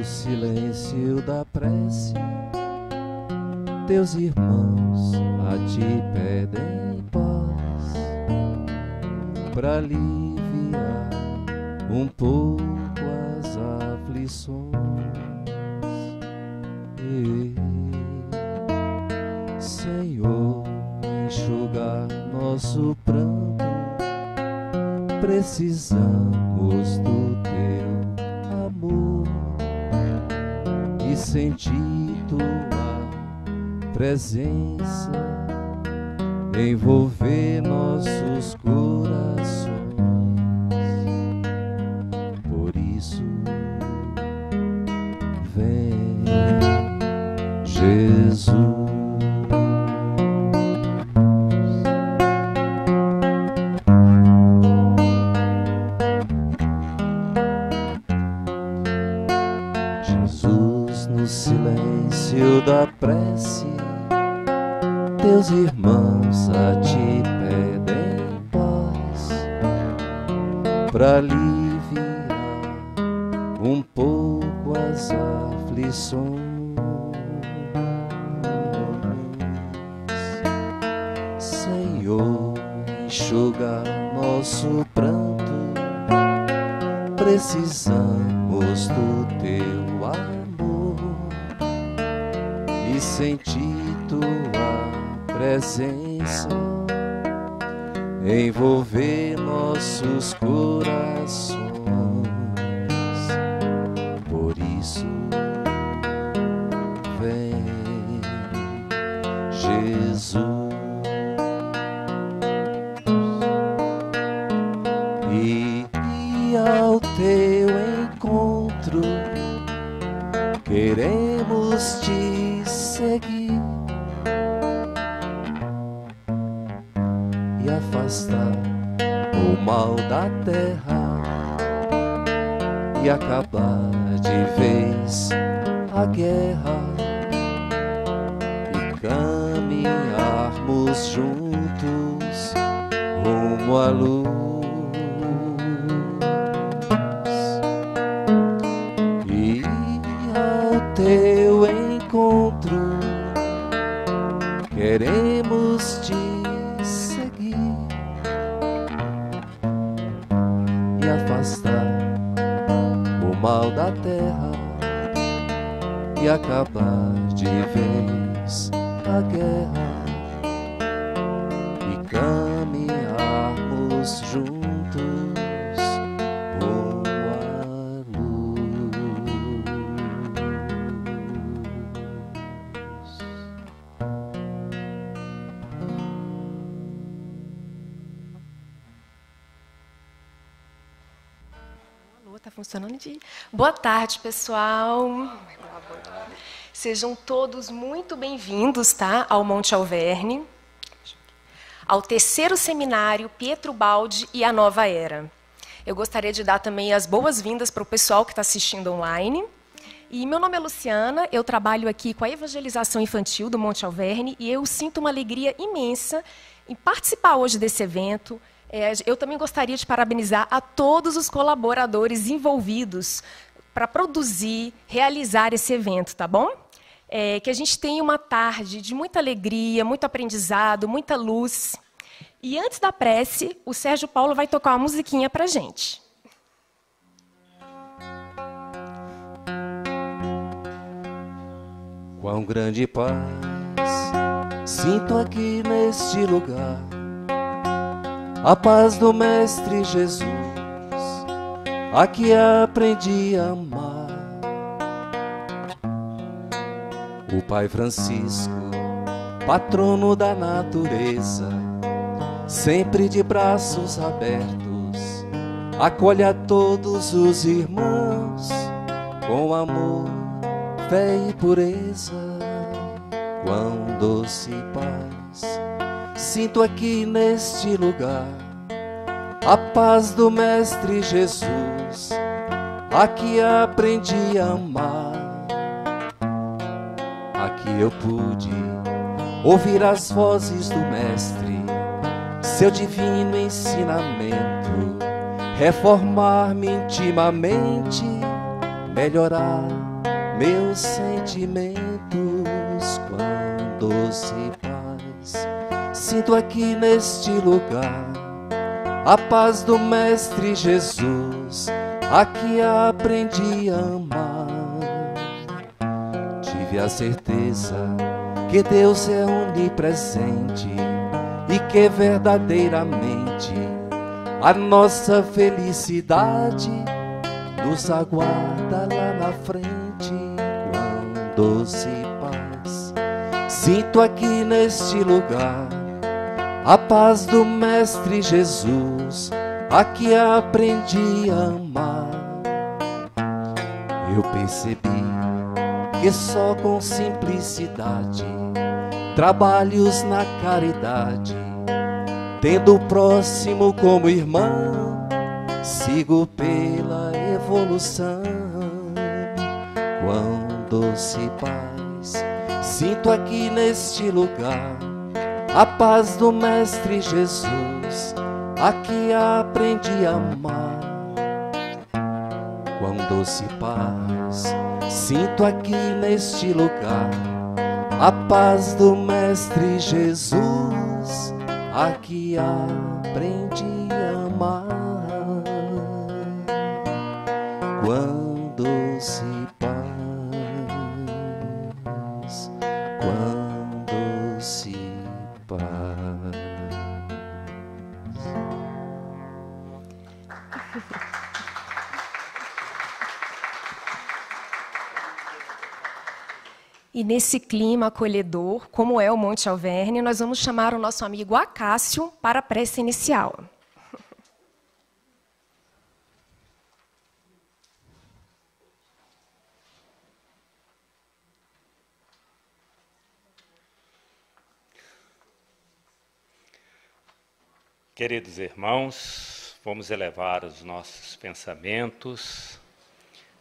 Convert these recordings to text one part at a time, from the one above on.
silêncio da prece, teus irmãos a ti pedem paz, pra aliviar um pouco as aflições. Senhor, enxugar nosso pranto, precisamos do teu amor e sentir tua presença envolver nossos corações. Por isso, vem, Jesus. Silêncio da prece, teus irmãos a ti pedem paz, pra aliviar um pouco as aflições. Senhor, enxuga nosso pranto, precisamos do teu amor e sentir tua presença envolver nossos corações. Por isso, vem, Jesus, e ao teu encontro queremos te seguir e afastar o mal da terra e acabar de vez a guerra e caminharmos juntos rumo à luz. E ao teu encontro queremos te seguir e afastar o mal da terra e acabar de vez a guerra e caminharmos juntos rumo à luz. Tá funcionando de... Boa tarde, pessoal. Sejam todos muito bem-vindos, tá, ao Monte Alverne, ao terceiro seminário Pietro Baldi e a Nova Era. Eu gostaria de dar também as boas-vindas para o pessoal que está assistindo online. E meu nome é Luciana, eu trabalho aqui com a evangelização infantil do Monte Alverne e eu sinto uma alegria imensa em participar hoje desse evento. Eu também gostaria de parabenizar a todos os colaboradores envolvidos para produzir, realizar esse evento, tá bom? Que a gente tenha uma tarde de muita alegria, muito aprendizado, muita luz. E antes da prece, o Sérgio Paulo vai tocar uma musiquinha para a gente. Quão grande paz sinto aqui neste lugar, a paz do Mestre Jesus, aqui aprendi a amar. O Pai Francisco, patrono da natureza, sempre de braços abertos, acolhe a todos os irmãos com amor, fé e pureza. Quão doce paz sinto aqui neste lugar, a paz do Mestre Jesus, aqui aprendi a amar. Aqui eu pude ouvir as vozes do Mestre, seu divino ensinamento, reformar-me intimamente, melhorar meus sentimentos quando doce paz sinto aqui neste lugar. A paz do Mestre Jesus, aqui aprendi a amar. Tive a certeza que Deus é onipresente e que verdadeiramente a nossa felicidade nos aguarda lá na frente. Quando doce paz sinto aqui neste lugar, a paz do Mestre Jesus, aqui aprendi a amar. Eu percebi que só com simplicidade, trabalhos na caridade, tendo o próximo como irmão, sigo pela evolução. Quão doce paz sinto aqui neste lugar, a paz do Mestre Jesus, aqui aprendi a amar. Quão doce paz sinto aqui neste lugar, a paz do Mestre Jesus, aqui aprendi a amar. Quão doce paz, quão doce paz. E nesse clima acolhedor, como é o Monte Alverne, nós vamos chamar o nosso amigo Acácio para a prece inicial. Queridos irmãos, vamos elevar os nossos pensamentos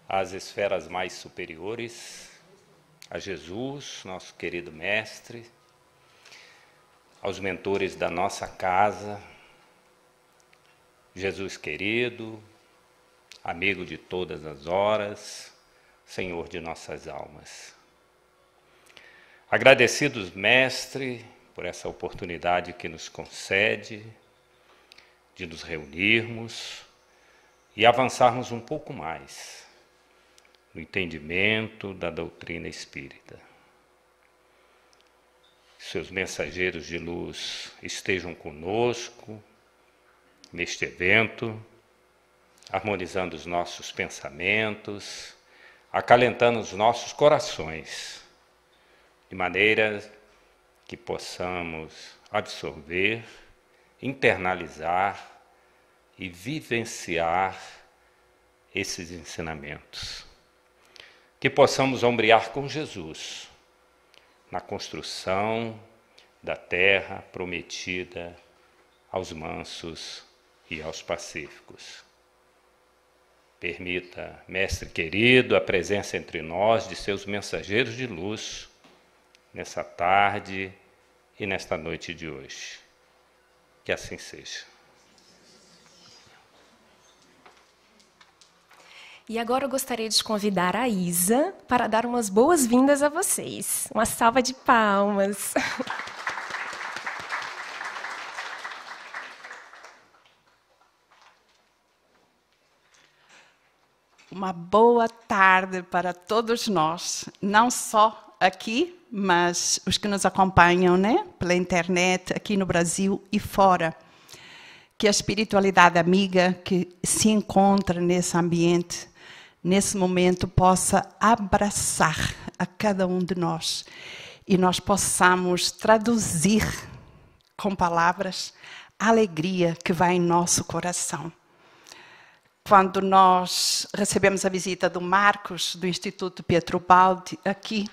às esferas mais superiores, a Jesus, nosso querido Mestre, aos mentores da nossa casa, Jesus querido, amigo de todas as horas, Senhor de nossas almas. Agradecidos, Mestre, por essa oportunidade que nos concede de nos reunirmos e avançarmos um pouco mais no entendimento da doutrina espírita. Seus mensageiros de luz estejam conosco neste evento, harmonizando os nossos pensamentos, acalentando os nossos corações, de maneira que possamos absorver, internalizar e vivenciar esses ensinamentos. Que possamos ombrear com Jesus na construção da terra prometida aos mansos e aos pacíficos. Permita, Mestre querido, a presença entre nós de seus mensageiros de luz nessa tarde e nesta noite de hoje. Que assim seja. E agora eu gostaria de convidar a Isa para dar umas boas-vindas a vocês. Uma salva de palmas. Uma boa tarde para todos nós, não só aqui, mas os que nos acompanham, né, pela internet, aqui no Brasil e fora. Que a espiritualidade amiga que se encontra nesse ambiente, nesse momento, possa abraçar a cada um de nós e nós possamos traduzir com palavras a alegria que vai em nosso coração. Quando nós recebemos a visita do Marcos, do Instituto Pietro Baldi, aqui,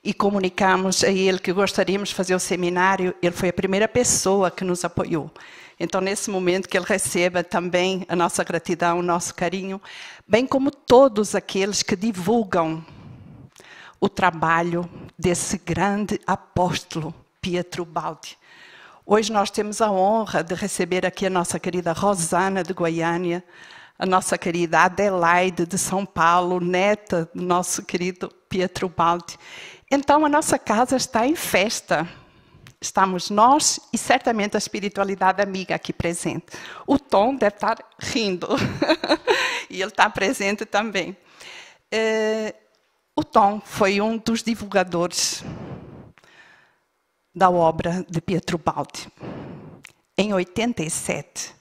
e comunicamos a ele que gostaríamos de fazer o seminário, ele foi a primeira pessoa que nos apoiou. Então, nesse momento, que ele receba também a nossa gratidão, o nosso carinho, bem como todos aqueles que divulgam o trabalho desse grande apóstolo, Pietro Baldi. Hoje nós temos a honra de receber aqui a nossa querida Rosana, de Goiânia, a nossa querida Adelaide, de São Paulo, neta do nosso querido Pietro Baldi. Então, a nossa casa está em festa. Estamos nós e certamente a espiritualidade amiga aqui presente. O Tom deve estar rindo. E ele está presente também. O Tom foi um dos divulgadores da obra de Pietro Baldi. Em 87,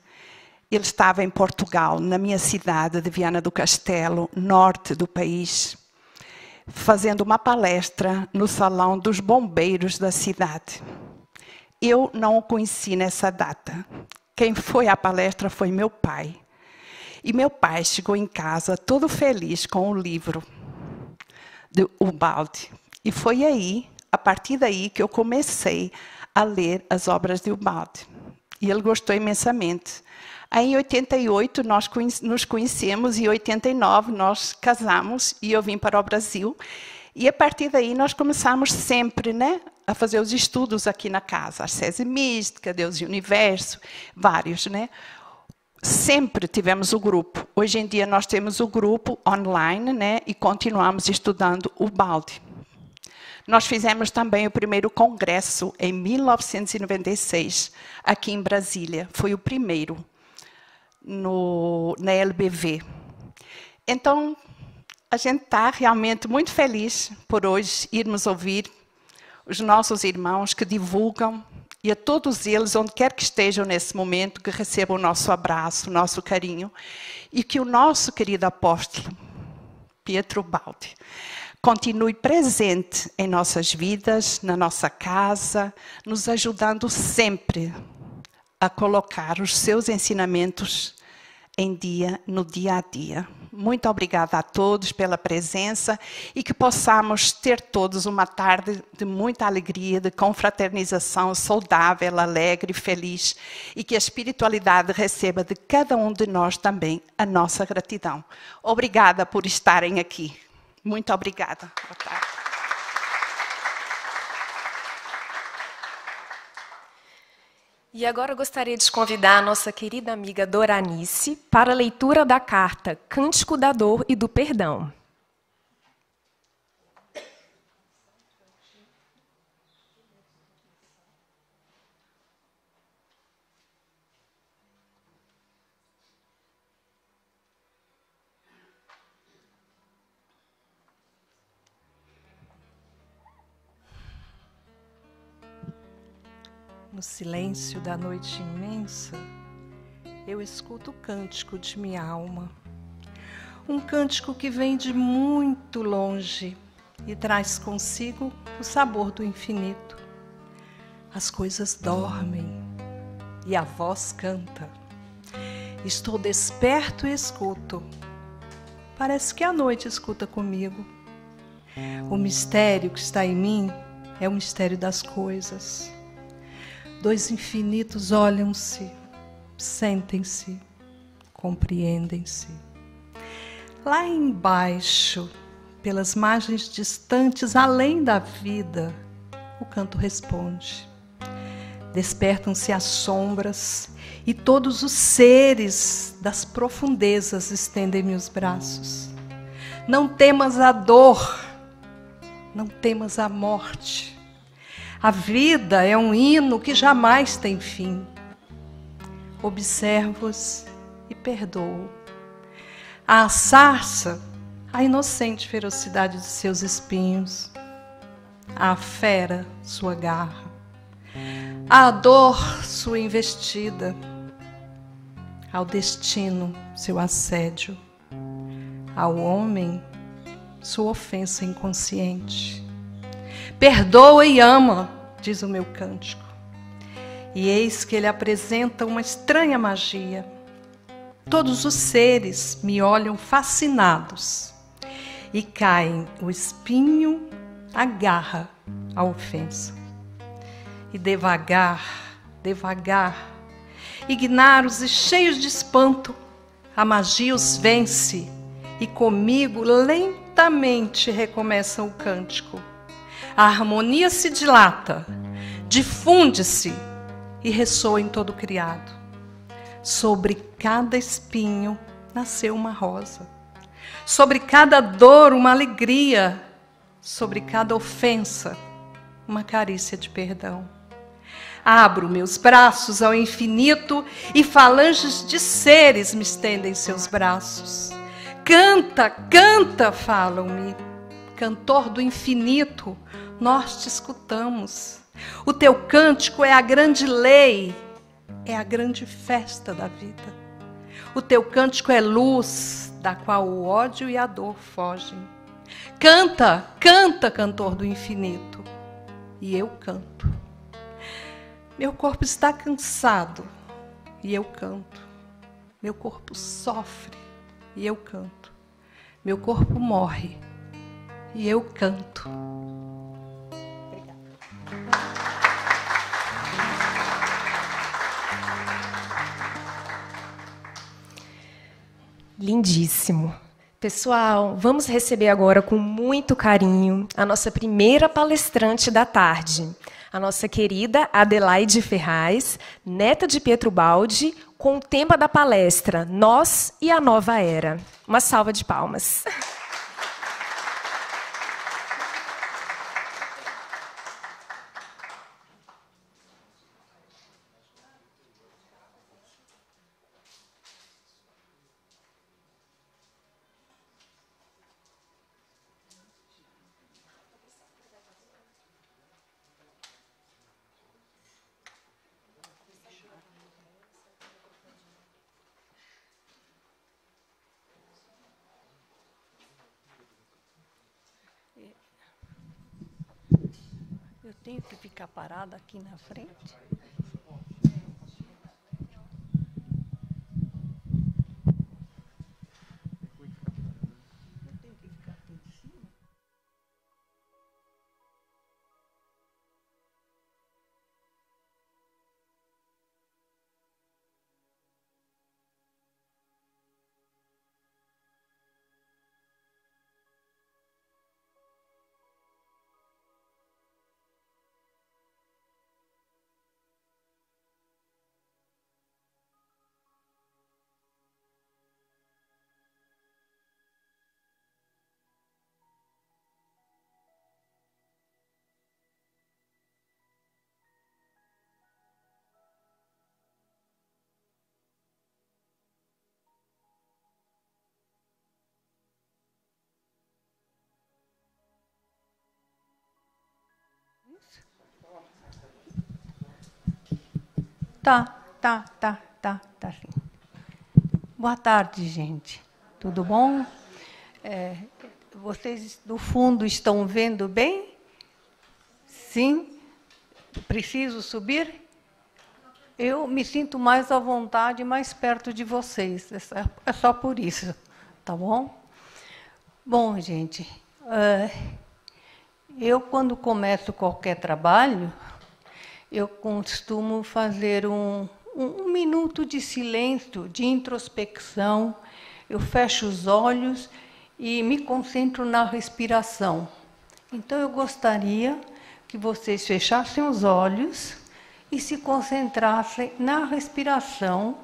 ele estava em Portugal, na minha cidade de Viana do Castelo, norte do país, fazendo uma palestra no Salão dos Bombeiros da cidade. Eu não o conheci nessa data. Quem foi à palestra foi meu pai. E meu pai chegou em casa todo feliz com o livro de Ubaldi. E foi aí, a partir daí, que eu comecei a ler as obras de Ubaldi. E ele gostou imensamente. Aí, em 88, nós nos conhecemos, e em 89 nós casamos e eu vim para o Brasil. E a partir daí nós começamos sempre, né, a fazer os estudos aqui na casa. Ascese mística, Deus e Universo, vários, né? Sempre tivemos o grupo. Hoje em dia nós temos o grupo online, né, e continuamos estudando o Ubaldi. Nós fizemos também o primeiro congresso em 1996, aqui em Brasília. Foi o primeiro, na LBV. Então, a gente está realmente muito feliz por hoje irmos ouvir os nossos irmãos que divulgam, e a todos eles, onde quer que estejam nesse momento, que recebam o nosso abraço, o nosso carinho, e que o nosso querido apóstolo, Pietro Baldi, continue presente em nossas vidas, na nossa casa, nos ajudando sempre a colocar os seus ensinamentos em dia, no dia a dia. Muito obrigada a todos pela presença e que possamos ter todos uma tarde de muita alegria, de confraternização saudável, alegre, feliz, e que a espiritualidade receba de cada um de nós também a nossa gratidão. Obrigada por estarem aqui. Muito obrigada. Boa tarde. E agora eu gostaria de convidar a nossa querida amiga Doranice para a leitura da carta Cântico da Dor e do Perdão. No silêncio da noite imensa, eu escuto o cântico de minha alma. Um cântico que vem de muito longe e traz consigo o sabor do infinito. As coisas dormem e a voz canta. Estou desperto e escuto. Parece que a noite escuta comigo. O mistério que está em mim é o mistério das coisas. Dois infinitos olham-se, sentem-se, compreendem-se. Lá embaixo, pelas margens distantes, além da vida, o canto responde. Despertam-se as sombras e todos os seres das profundezas estendem-me os braços. Não temas a dor, não temas a morte. A vida é um hino que jamais tem fim. Observo-os e perdoo. A sarça, a inocente ferocidade de seus espinhos. A fera, sua garra. A dor, sua investida. Ao destino, seu assédio. Ao homem, sua ofensa inconsciente. Perdoa e ama, diz o meu cântico. E eis que ele apresenta uma estranha magia. Todos os seres me olham fascinados. E caem o espinho, a garra, a ofensa. E devagar, devagar, ignaros e cheios de espanto, a magia os vence. E comigo lentamente recomeça o cântico. A harmonia se dilata, difunde-se e ressoa em todo o criado. Sobre cada espinho nasceu uma rosa. Sobre cada dor uma alegria. sobre cada ofensa, uma carícia de perdão. Abro meus braços ao infinito e falanges de seres me estendem seus braços. Canta, canta, falam-me. Cantor do infinito, nós te escutamos. O teu cântico é a grande lei, é a grande festa da vida. O teu cântico é luz, da qual o ódio e a dor fogem. Canta, canta, cantor do infinito. E eu canto. Meu corpo está cansado e eu canto. Meu corpo sofre e eu canto. Meu corpo morre e eu canto. Obrigada. Lindíssimo. Pessoal, vamos receber agora com muito carinho a nossa primeira palestrante da tarde, a nossa querida Adelaide Ferraz, neta de Pietro Baldi, com o tema da palestra Nós e a Nova Era. Uma salva de palmas. Eu tenho que ficar parada aqui na frente? Eu tenho que ficar aqui em cima? Tá sim. Boa tarde, gente. Tudo bom? Vocês do fundo estão vendo bem? Sim? Preciso subir? Eu me sinto mais à vontade, mais perto de vocês. É só por isso, tá bom? Bom, gente, eu, quando começo qualquer trabalho, eu costumo fazer um minuto de silêncio, de introspecção. Eu fecho os olhos e me concentro na respiração. Então, eu gostaria que vocês fechassem os olhos e se concentrassem na respiração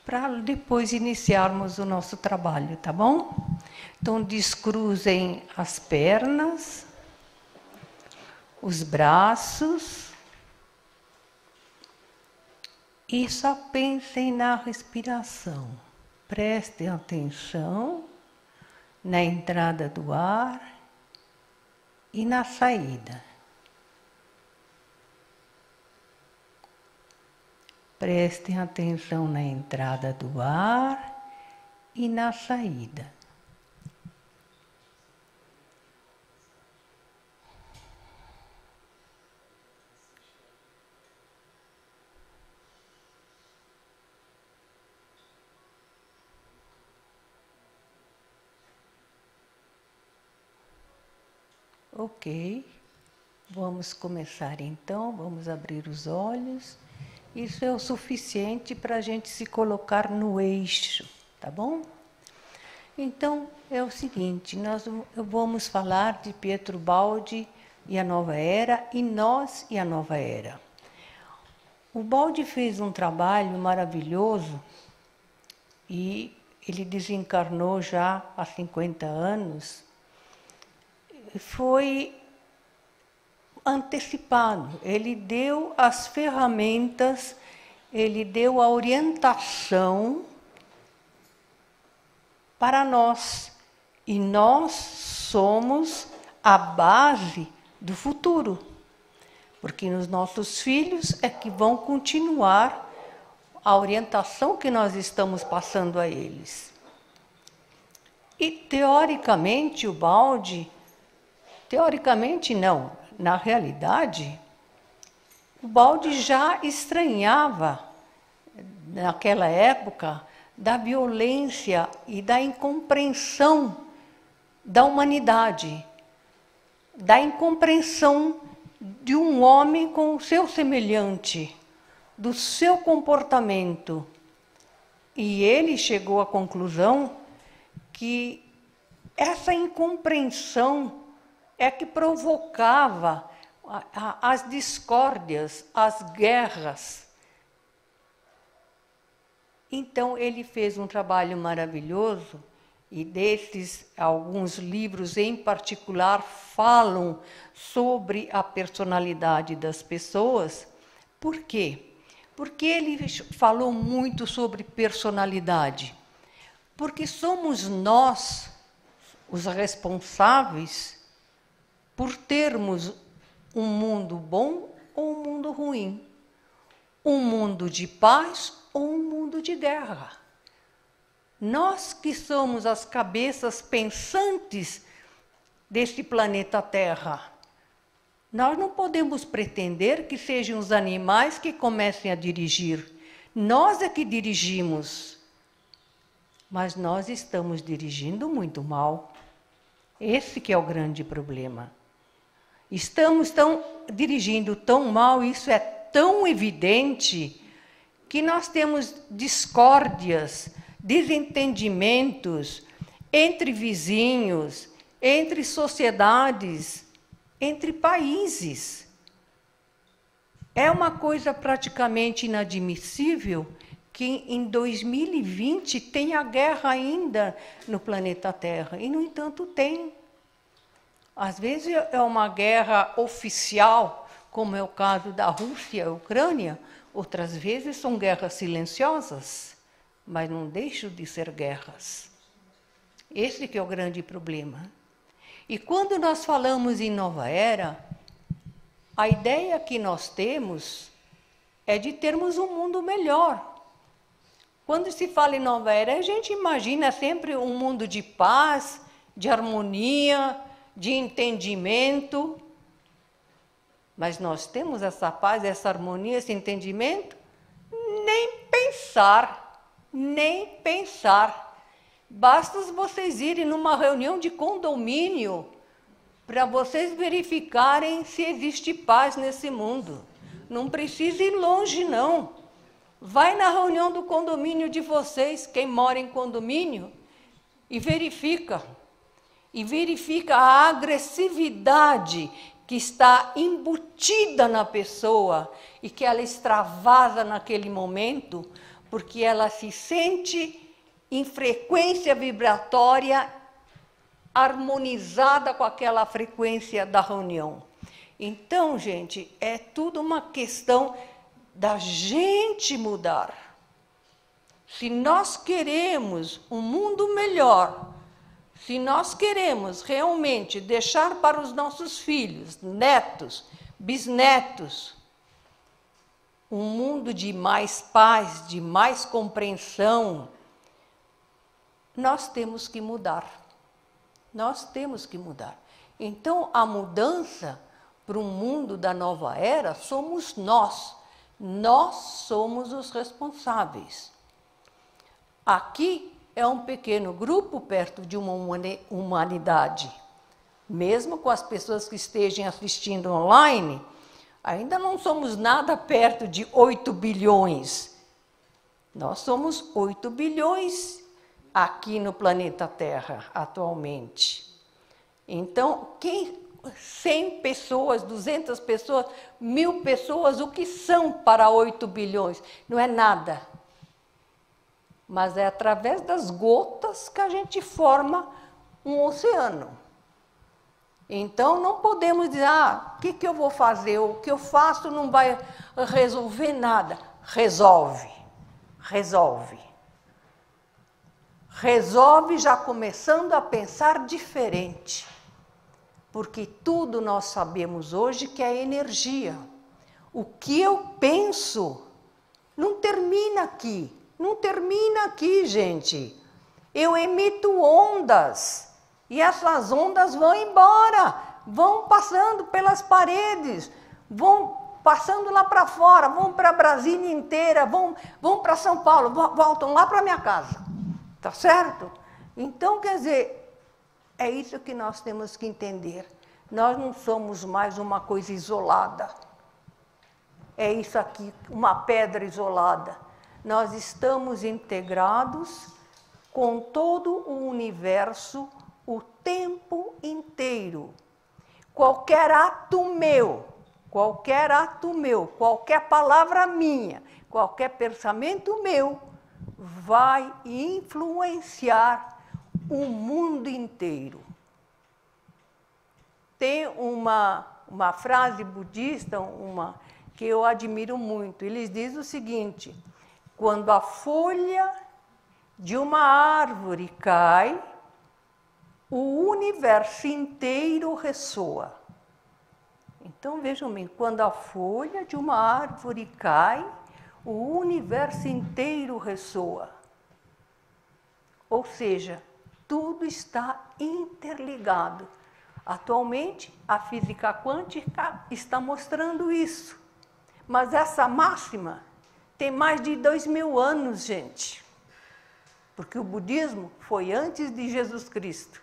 para depois iniciarmos o nosso trabalho, tá bom? Então, descruzem as pernas, os braços, e só pensem na respiração. Prestem atenção na entrada do ar e na saída. Prestem atenção na entrada do ar e na saída. Ok, vamos começar então, vamos abrir os olhos. Isso é o suficiente para a gente se colocar no eixo, tá bom? Então, é o seguinte, nós vamos falar de Pietro Baldi e a Nova Era, e nós e a Nova Era. O Baldi fez um trabalho maravilhoso e ele desencarnou já há 50 anos. foi antecipado. Ele deu as ferramentas, ele deu a orientação para nós. E nós somos a base do futuro. Porque os nossos filhos é que vão continuar a orientação que nós estamos passando a eles. E, teoricamente, o balde... Teoricamente, não. Na realidade, o balde já estranhava, naquela época, da violência e da incompreensão da humanidade, da incompreensão de um homem com o seu semelhante, do seu comportamento. E ele chegou à conclusão que essa incompreensão é que provocava as discórdias, as guerras. Então, ele fez um trabalho maravilhoso, e desses, alguns livros em particular falam sobre a personalidade das pessoas. Por quê? Porque ele falou muito sobre personalidade. Porque somos nós os responsáveis por termos um mundo bom ou um mundo ruim, um mundo de paz ou um mundo de guerra. Nós que somos as cabeças pensantes deste planeta Terra, nós não podemos pretender que sejam os animais que comecem a dirigir. Nós é que dirigimos, mas nós estamos dirigindo muito mal. Esse que é o grande problema. Estamos dirigindo tão mal, isso é tão evidente, que nós temos discórdias, desentendimentos entre vizinhos, entre sociedades, entre países. É uma coisa praticamente inadmissível que em 2020 tenha guerra ainda no planeta Terra. E, no entanto, tem. Às vezes é uma guerra oficial, como é o caso da Rússia e Ucrânia. Outras vezes são guerras silenciosas, mas não deixam de ser guerras. Esse que é o grande problema. E quando nós falamos em nova era, a ideia que nós temos é de termos um mundo melhor. Quando se fala em nova era, a gente imagina sempre um mundo de paz, de harmonia, de entendimento. Mas nós temos essa paz, essa harmonia, esse entendimento? Nem pensar, nem pensar. Basta vocês irem numa reunião de condomínio para vocês verificarem se existe paz nesse mundo. Não precisa ir longe, não. Vai na reunião do condomínio de vocês, quem mora em condomínio, e verifica. E verifica a agressividade que está embutida na pessoa e que ela extravasa naquele momento, porque ela se sente em frequência vibratória harmonizada com aquela frequência da reunião. Então, gente, é tudo uma questão da gente mudar. Se nós queremos um mundo melhor, se nós queremos realmente deixar para os nossos filhos, netos, bisnetos, um mundo de mais paz, de mais compreensão, nós temos que mudar. Nós temos que mudar. Então, a mudança para um mundo da nova era somos nós. Nós somos os responsáveis. Aqui é um pequeno grupo perto de uma humanidade. Mesmo com as pessoas que estejam assistindo online, ainda não somos nada perto de 8 bilhões. Nós somos 8 bilhões aqui no planeta Terra, atualmente. Então, 100 pessoas, 200 pessoas, 1000 pessoas, o que são para 8 bilhões? Não é nada. Mas é através das gotas que a gente forma um oceano. Então, não podemos dizer, o que eu vou fazer? O que eu faço não vai resolver nada. Resolve. Resolve já começando a pensar diferente. Porque tudo nós sabemos hoje que é energia. O que eu penso não termina aqui. Não termina aqui, gente. Eu emito ondas. E essas ondas vão embora. Vão passando pelas paredes. Vão passando lá para fora. Vão para Brasília inteira. Vão para São Paulo. Voltam lá para minha casa. Tá certo? Então, quer dizer, é isso que nós temos que entender. Nós não somos mais uma coisa isolada. É isso aqui, uma pedra isolada. Nós estamos integrados com todo o universo o tempo inteiro. Qualquer ato meu, qualquer palavra minha, qualquer pensamento meu, vai influenciar o mundo inteiro. Tem uma frase budista, que eu admiro muito. Eles dizem o seguinte: quando a folha de uma árvore cai, o universo inteiro ressoa. Então, vejam bem, quando a folha de uma árvore cai, o universo inteiro ressoa. Ou seja, tudo está interligado. Atualmente, a física quântica está mostrando isso. Mas essa máxima tem mais de 2000 anos, gente. Porque o budismo foi antes de Jesus Cristo.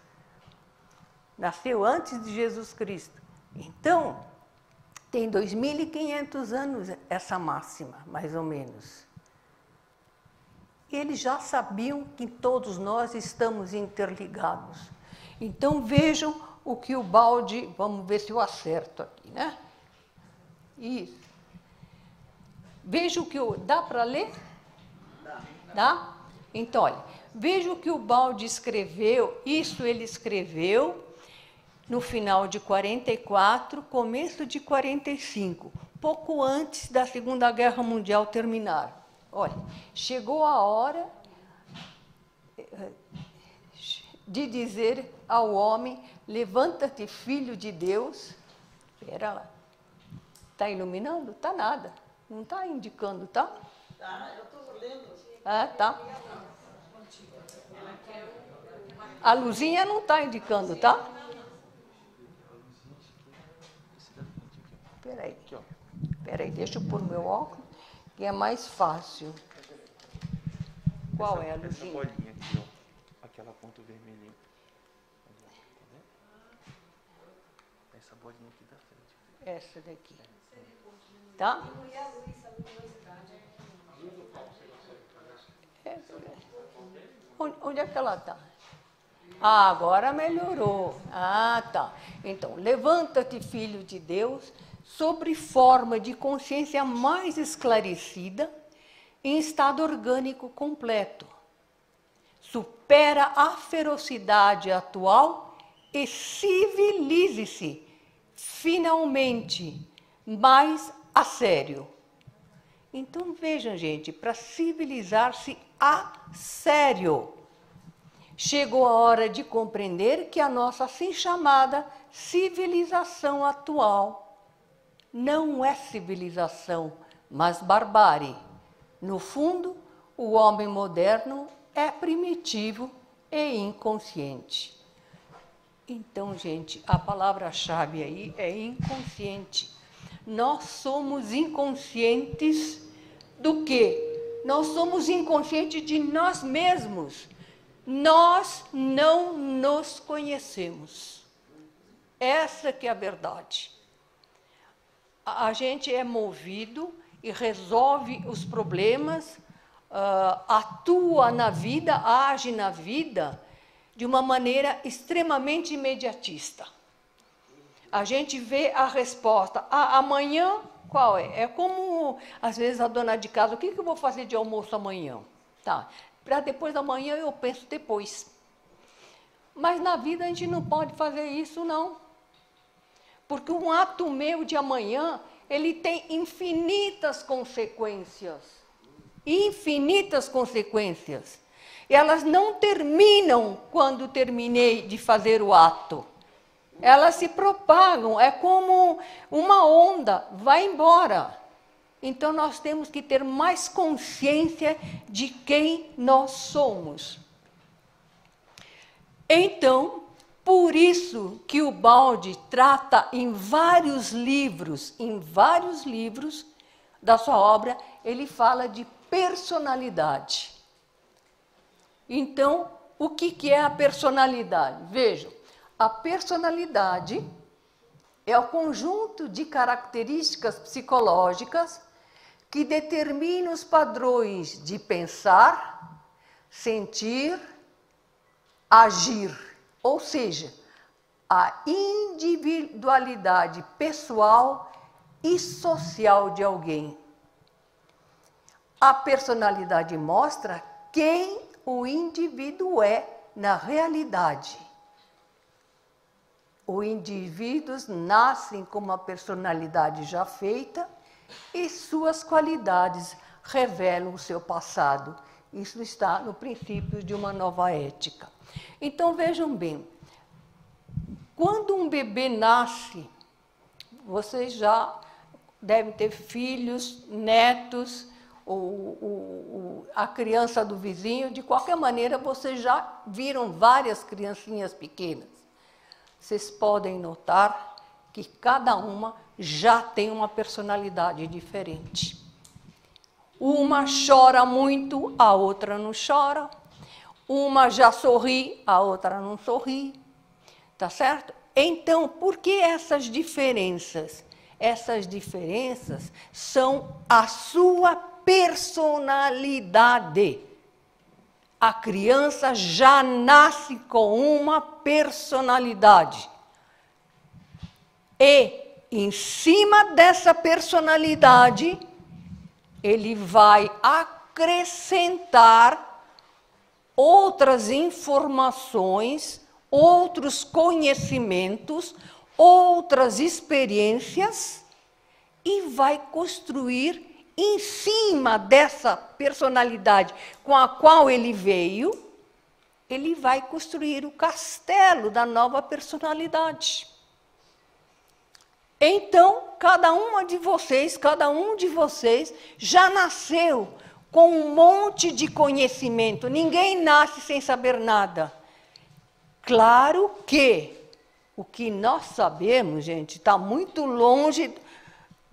Nasceu antes de Jesus Cristo. Então, tem 2500 anos essa máxima, mais ou menos. E eles já sabiam que todos nós estamos interligados. Então, vejam o que o balde... Vamos ver se eu acerto aqui, né? Isso. Veja o que o... Dá para ler? Dá? Então, olha, veja o que o balde escreveu. Isso ele escreveu no final de 44, começo de 45, pouco antes da Segunda Guerra Mundial terminar. Olha, chegou a hora de dizer ao homem: levanta-te, filho de Deus. Espera lá. Está iluminando? Está nada. Não está indicando, tá? Tá, eu estou lendo. Ah, tá. A luzinha não está indicando, tá? Espera aí, deixa eu pôr meu óculos, que é mais fácil. Qual é a luzinha? Essa bolinha aqui, ó. Aquela ponta vermelhinha. Essa bolinha aqui da frente. Essa daqui. Tá? Onde é que ela está? Ah, agora melhorou. Ah, tá. Então, levanta-te, filho de Deus, sobre forma de consciência mais esclarecida, em estado orgânico completo. Supera a ferocidade atual e civilize-se, finalmente, mais a sério. Então, vejam, gente, para civilizar-se a sério, chegou a hora de compreender que a nossa assim chamada civilização atual não é civilização, mas barbárie. No fundo, o homem moderno é primitivo e inconsciente. Então, gente, a palavra-chave aí é inconsciente. Nós somos inconscientes do quê? Nós somos inconscientes de nós mesmos. Nós não nos conhecemos. Essa que é a verdade. A gente é movido e resolve os problemas, atua na vida, age na vida de uma maneira extremamente imediatista. A gente vê a resposta. Amanhã, qual é? É como, às vezes, a dona de casa: o que eu vou fazer de almoço amanhã? Tá. Para depois da manhã eu penso depois. Mas na vida a gente não pode fazer isso, não. Porque um ato meu de amanhã, ele tem infinitas consequências. Infinitas consequências. E elas não terminam quando terminei de fazer o ato. Elas se propagam, é como uma onda, vai embora. Então nós temos que ter mais consciência de quem nós somos. Então, por isso que o Baldi trata em vários livros da sua obra, ele fala de personalidade. Então, o que é a personalidade? Vejam, a personalidade é o conjunto de características psicológicas que determina os padrões de pensar, sentir, agir. Ou seja, a individualidade pessoal e social de alguém. A personalidade mostra quem o indivíduo é na realidade. Os indivíduos nascem com uma personalidade já feita e suas qualidades revelam o seu passado. Isso está no princípio de uma nova ética. Então, vejam bem, quando um bebê nasce, vocês já devem ter filhos, netos, a criança do vizinho, de qualquer maneira, vocês já viram várias criancinhas pequenas. Vocês podem notar que cada uma já tem uma personalidade diferente. Uma chora muito, a outra não chora. Uma já sorri, a outra não sorri. Tá certo? Então, por que essas diferenças? Essas diferenças são a sua personalidade. A criança já nasce com uma personalidade. E, em cima dessa personalidade, ele vai acrescentar outras informações, outros conhecimentos, outras experiências e vai construir em cima dessa personalidade com a qual ele veio, ele vai construir o castelo da nova personalidade. Então, cada um de vocês já nasceu com um monte de conhecimento. Ninguém nasce sem saber nada. Claro que o que nós sabemos, gente, está muito longe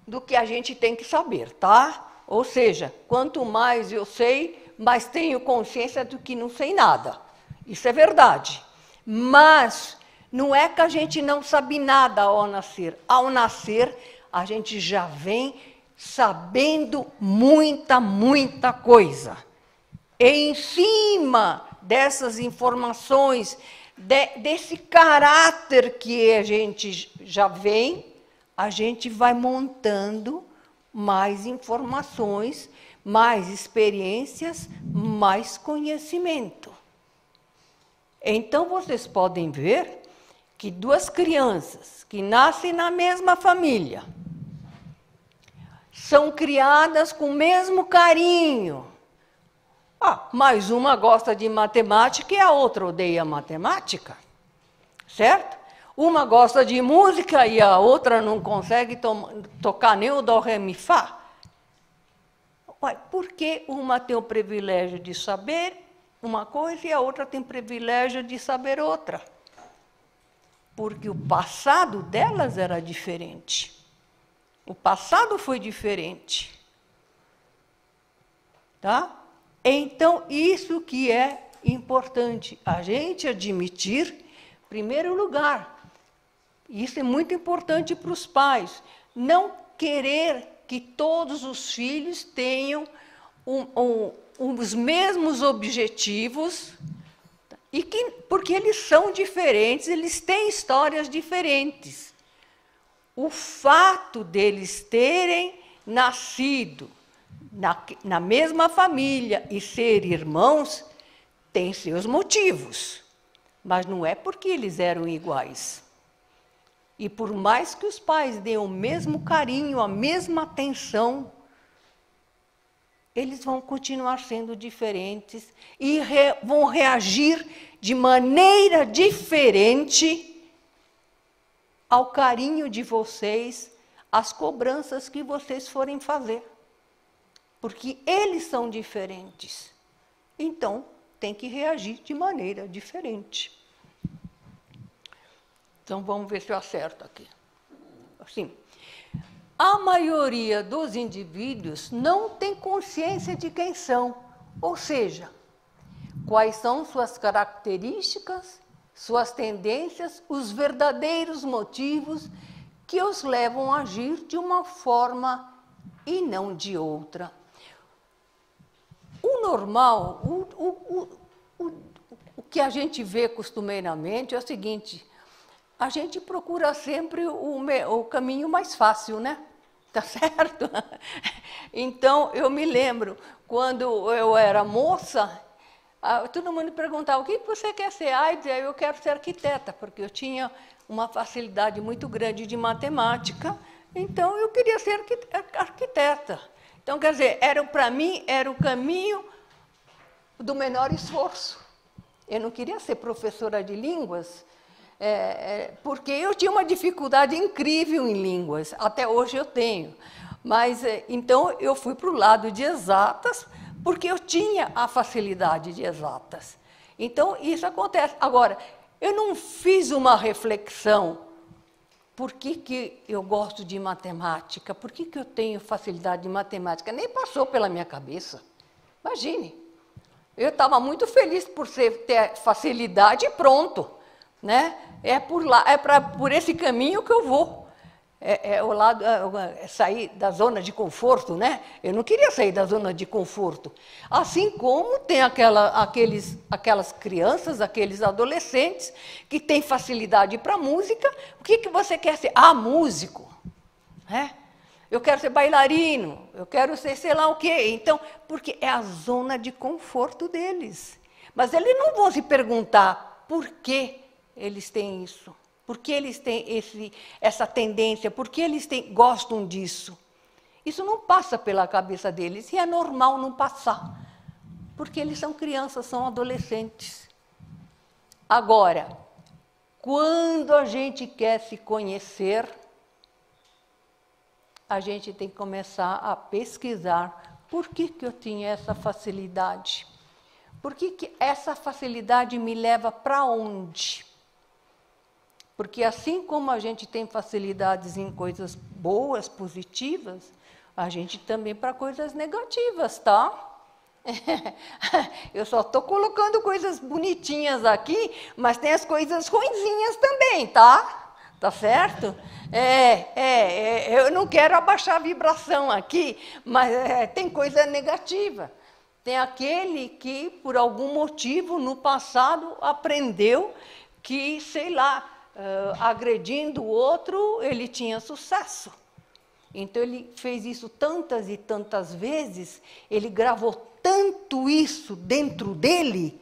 do que a gente tem que saber, tá? Ou seja, quanto mais eu sei, mais tenho consciência do que não sei nada. Isso é verdade. Mas não é que a gente não sabe nada ao nascer. Ao nascer, a gente já vem sabendo muita coisa. E em cima dessas informações, desse caráter que a gente já vem, a gente vai montando mais informações, mais experiências, mais conhecimento. Então, vocês podem ver que duas crianças que nascem na mesma família são criadas com o mesmo carinho. Mas uma gosta de matemática e a outra odeia matemática, certo? Uma gosta de música e a outra não consegue tocar nem o dó, ré, mi, fá. Por que uma tem o privilégio de saber uma coisa e a outra tem o privilégio de saber outra? Porque o passado delas era diferente. O passado foi diferente. Tá? Então, isso que é importante, a gente admitir, em primeiro lugar, isso é muito importante para os pais, não querer que todos os filhos tenham os mesmos objetivos, porque eles são diferentes, eles têm histórias diferentes. O fato deles terem nascido na mesma família e ser irmãos tem seus motivos, mas não é porque eles eram iguais. E por mais que os pais deem o mesmo carinho, a mesma atenção, eles vão continuar sendo diferentes e vão reagir de maneira diferente ao carinho de vocês, às cobranças que vocês forem fazer. Porque eles são diferentes. Então, tem que reagir de maneira diferente. Então, vamos ver se eu acerto aqui. Assim, a maioria dos indivíduos não tem consciência de quem são, ou seja, quais são suas características, suas tendências, os verdadeiros motivos que os levam a agir de uma forma e não de outra. O normal, o que a gente vê costumeiramente é o seguinte: a gente procura sempre o caminho mais fácil, né? Tá certo? Então, eu me lembro, quando eu era moça, todo mundo perguntava, o que você quer ser? Eu quero ser arquiteta, porque eu tinha uma facilidade muito grande de matemática, então eu queria ser arquiteta. Então, quer dizer, para mim, era o caminho do menor esforço. Eu não queria ser professora de línguas, porque eu tinha uma dificuldade incrível em línguas, até hoje eu tenho. Mas, então, eu fui para o lado de exatas, porque eu tinha a facilidade de exatas. Então, isso acontece. Agora, eu não fiz uma reflexão, por que eu gosto de matemática, por que eu tenho facilidade de matemática? Nem passou pela minha cabeça. Imagine, eu estava muito feliz por ter facilidade e pronto. Né? Por esse caminho que eu vou. Sair da zona de conforto, né? Eu não queria sair da zona de conforto. Assim como tem aquelas crianças, aqueles adolescentes que têm facilidade para música. O que você quer ser? Músico. Eu quero ser bailarino, eu quero ser sei lá o quê. Então, porque é a zona de conforto deles. Mas eles não vão se perguntar por que eles têm isso. Por que eles têm essa tendência? Por que eles gostam disso? Isso não passa pela cabeça deles, e é normal não passar, porque eles são crianças, são adolescentes. Agora, quando a gente quer se conhecer, a gente tem que começar a pesquisar por que eu tinha essa facilidade. Por que essa facilidade me leva para onde? Porque assim como a gente tem facilidades em coisas boas, positivas, a gente também para coisas negativas, tá? Eu só estou colocando coisas bonitinhas aqui, mas tem as coisas ruinzinhas também, tá? Tá certo? Eu não quero abaixar a vibração aqui, mas tem coisa negativa. Tem aquele que, por algum motivo, no passado, aprendeu que, sei lá, agredindo o outro, ele tinha sucesso. Então, ele fez isso tantas e tantas vezes, ele gravou tanto isso dentro dele,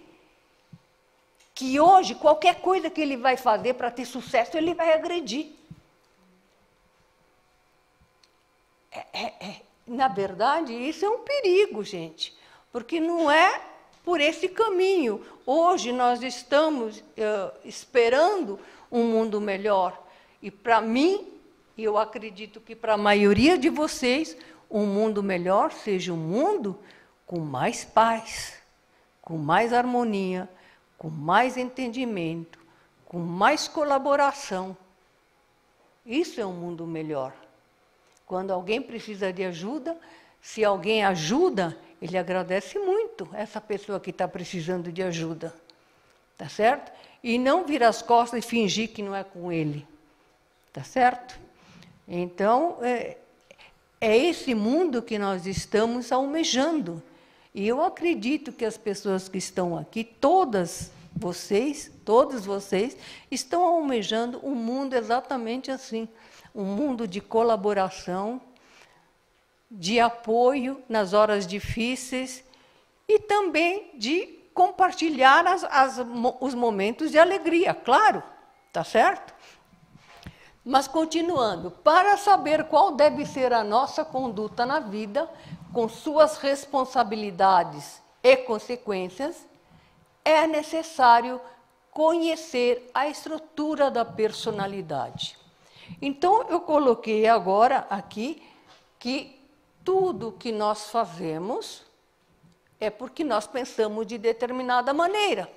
que hoje, qualquer coisa que ele vai fazer para ter sucesso, ele vai agredir. Na verdade, isso é um perigo, gente, porque não é por esse caminho. Hoje, nós estamos esperando um mundo melhor. E para mim, eu acredito que para a maioria de vocês, um mundo melhor seja um mundo com mais paz, com mais harmonia, com mais entendimento, com mais colaboração. Isso é um mundo melhor. Quando alguém precisa de ajuda, se alguém ajuda, ele agradece muito essa pessoa que está precisando de ajuda. Tá certo? E não virar as costas e fingir que não é com ele. Tá certo? Então, é esse mundo que nós estamos almejando. E eu acredito que as pessoas que estão aqui, todos vocês, estão almejando um mundo exatamente assim. Um mundo de colaboração, de apoio nas horas difíceis e também de compartilhar os momentos de alegria, claro, tá certo? Mas continuando, para saber qual deve ser a nossa conduta na vida, com suas responsabilidades e consequências, é necessário conhecer a estrutura da personalidade. Então, eu coloquei agora aqui que tudo que nós fazemos é porque nós pensamos de determinada maneira.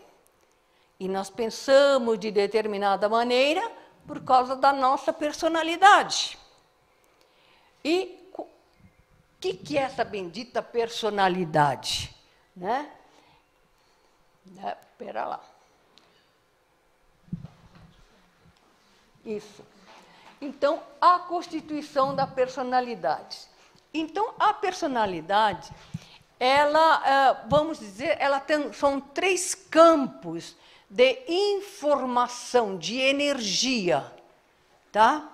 E nós pensamos de determinada maneira por causa da nossa personalidade. E o que é essa bendita personalidade? Né? Espera lá. Isso. Então, a constituição da personalidade. Então, a personalidade, ela, vamos dizer, são 3 campos de informação, de energia, tá?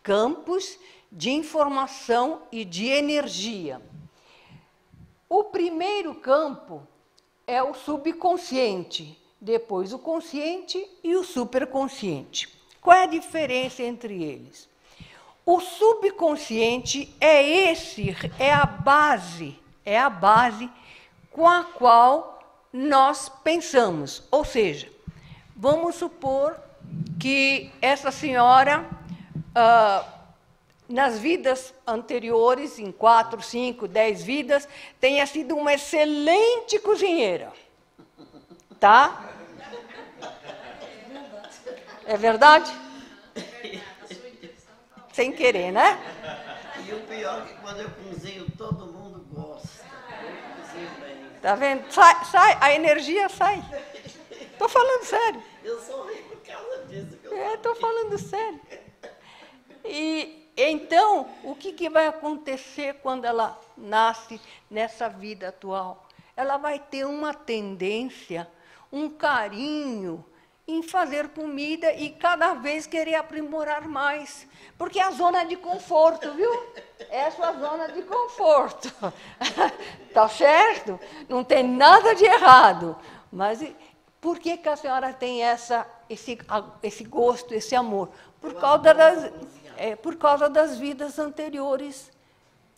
Campos de informação e de energia. O primeiro campo é o subconsciente, depois o consciente e o superconsciente. Qual é a diferença entre eles? O subconsciente é a base com a qual nós pensamos. Ou seja, vamos supor que essa senhora, nas vidas anteriores, em 4, 5, 10 vidas, tenha sido uma excelente cozinheira. Tá? É verdade? Sem querer, né? E o pior é que quando eu cozinho, todo mundo gosta. Eu cozinho bem. Tá vendo? Sai, a energia sai. Estou falando sério. Eu sou rico por causa disso. Estou falando sério. E então, o que vai acontecer quando ela nasce nessa vida atual? Ela vai ter uma tendência, um carinho em fazer comida e cada vez querer aprimorar mais. Porque é a zona de conforto, viu? É a sua zona de conforto. Tá certo? Não tem nada de errado. Mas por que a senhora tem esse gosto, esse amor? Por causa das vidas anteriores.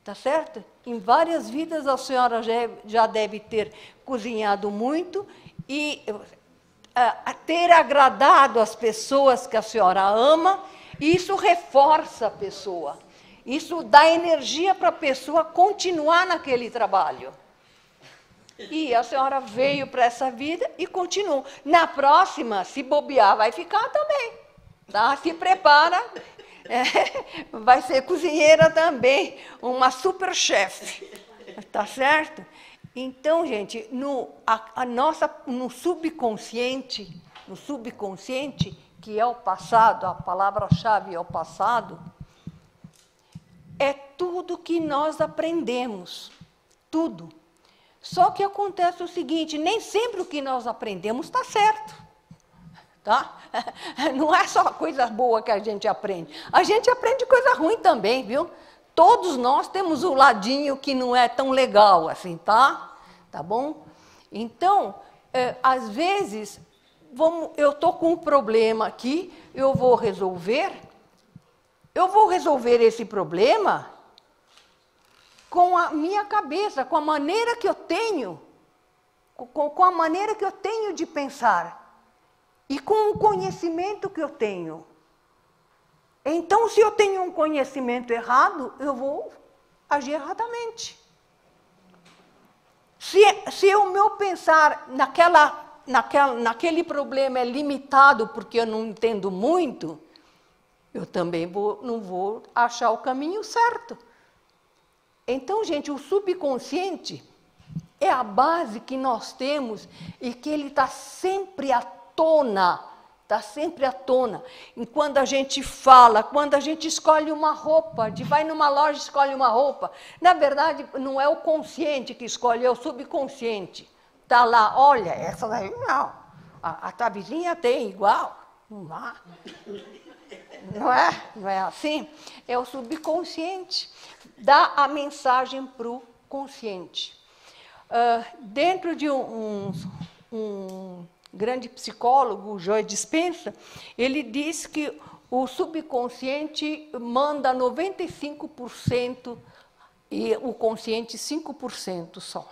Tá certo? Em várias vidas a senhora já deve ter cozinhado muito e ter agradado as pessoas que a senhora ama, e isso reforça a pessoa. Isso dá energia para a pessoa continuar naquele trabalho. E a senhora veio para essa vida e continuou. Na próxima, se bobear, vai ficar também. Tá? Se prepara, vai ser cozinheira também, uma super chefe. Tá certo? Então, gente, no subconsciente, que é o passado, a palavra-chave é o passado, é tudo que nós aprendemos, tudo. Só que acontece o seguinte, nem sempre o que nós aprendemos está certo, tá? Não é só coisa boa que a gente aprende coisa ruim também, viu? Todos nós temos um ladinho que não é tão legal assim, tá? Tá bom? Então, às vezes, eu estou com um problema aqui, eu vou resolver esse problema com a minha cabeça, com a maneira que eu tenho, com a maneira que eu tenho de pensar e com o conhecimento que eu tenho. Então, se eu tenho um conhecimento errado, eu vou agir erradamente. Se o meu pensar naquele problema é limitado porque eu não entendo muito, eu também não vou achar o caminho certo. Então, gente, o subconsciente é a base que nós temos e que ele está sempre à tona. Está sempre à tona. E quando a gente fala, quando a gente escolhe uma roupa, vai numa loja e escolhe uma roupa, na verdade, não é o consciente que escolhe, é o subconsciente. Está lá, olha, essa daí não. A tua vizinha tem igual. Não é assim? É o subconsciente. Dá a mensagem para o consciente. Dentro de um grande psicólogo, o Joe Dispenza, ele diz que o subconsciente manda 95% e o consciente 5% só.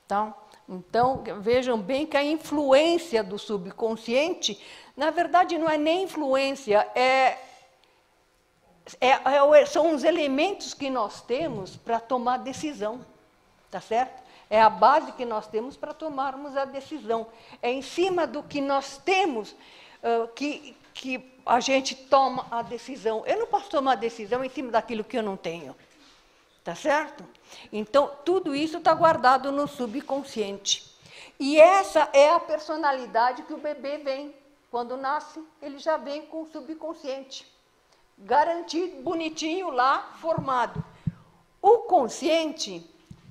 Tá? Então, vejam bem que a influência do subconsciente, na verdade, não é nem influência, são os elementos que nós temos para tomar decisão, tá certo? É a base que nós temos para tomarmos a decisão. É em cima do que nós temos que a gente toma a decisão. Eu não posso tomar a decisão em cima daquilo que eu não tenho. Tá certo? Então, tudo isso está guardado no subconsciente. E essa é a personalidade que o bebê vem. Quando nasce, ele já vem com o subconsciente. Garantido, bonitinho lá, formado. O consciente,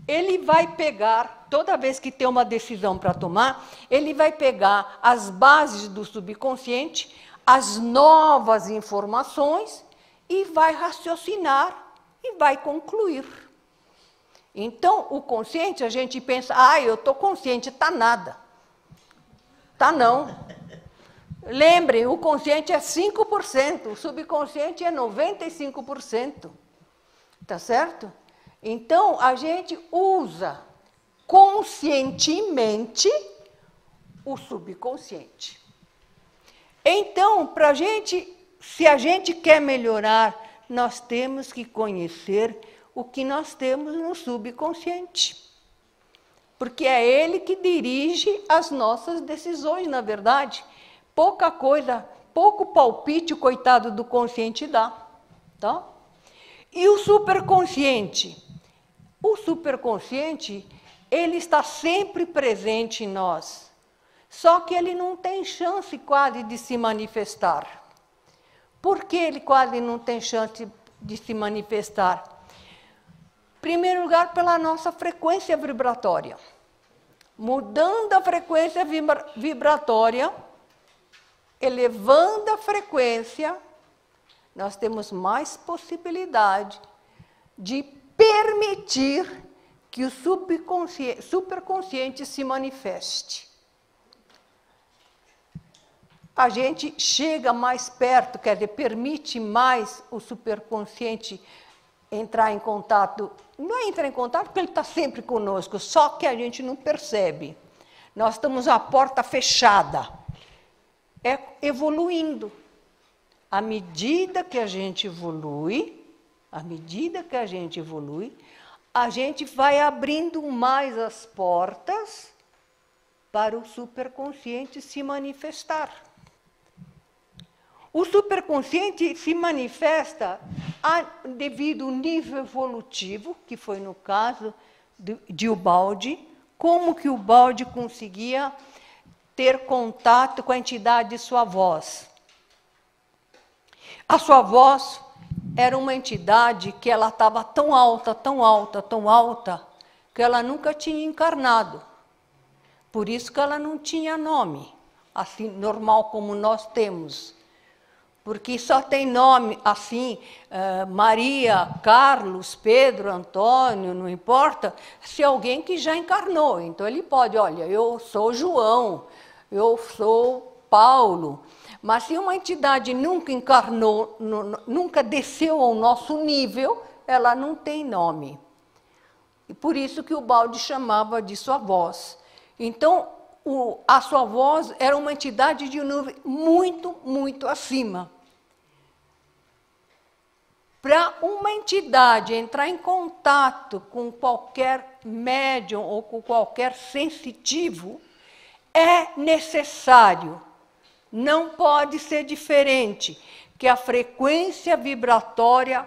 ele vai pegar, toda vez que tem uma decisão para tomar, ele vai pegar as bases do subconsciente, as novas informações e vai raciocinar e vai concluir. Então, o consciente, a gente pensa, eu estou consciente, está nada. Está não. Lembrem, o consciente é 5%, o subconsciente é 95%. Tá certo? Então, a gente usa conscientemente o subconsciente. Então, se a gente quer melhorar, nós temos que conhecer o que nós temos no subconsciente. Porque é ele que dirige as nossas decisões, na verdade. Pouca coisa, pouco palpite o coitado do consciente dá. Tá? E o superconsciente? O superconsciente, ele está sempre presente em nós. Só que ele não tem chance quase de se manifestar. Por que ele quase não tem chance de se manifestar? Em primeiro lugar, pela nossa frequência vibratória. Mudando a frequência vibratória, elevando a frequência, nós temos mais possibilidade de permitir que o superconsciente se manifeste. A gente chega mais perto, quer dizer, permite mais o superconsciente entrar em contato. Não é entrar em contato porque ele está sempre conosco, só que a gente não percebe. Nós estamos à porta fechada. É evoluindo. À medida que a gente evolui, a gente vai abrindo mais as portas para o superconsciente se manifestar. O superconsciente se manifesta devido ao nível evolutivo, que foi no caso de Ubaldi, como que Ubaldi conseguia ter contato com a entidade de sua voz. A sua voz era uma entidade que ela estava tão alta, que ela nunca tinha encarnado. Por isso que ela não tinha nome, assim, normal como nós temos. Porque só tem nome assim, Maria, Carlos, Pedro, Antônio, não importa, se alguém que já encarnou. Então ele pode, olha, eu sou João, eu sou Paulo. Mas se uma entidade nunca encarnou, nunca desceu ao nosso nível, ela não tem nome. E por isso que o Ubaldi chamava de sua voz. Então, a sua voz era uma entidade de um nível muito, muito acima. Para uma entidade entrar em contato com qualquer médium ou com qualquer sensitivo, é necessário, não pode ser diferente, que a frequência vibratória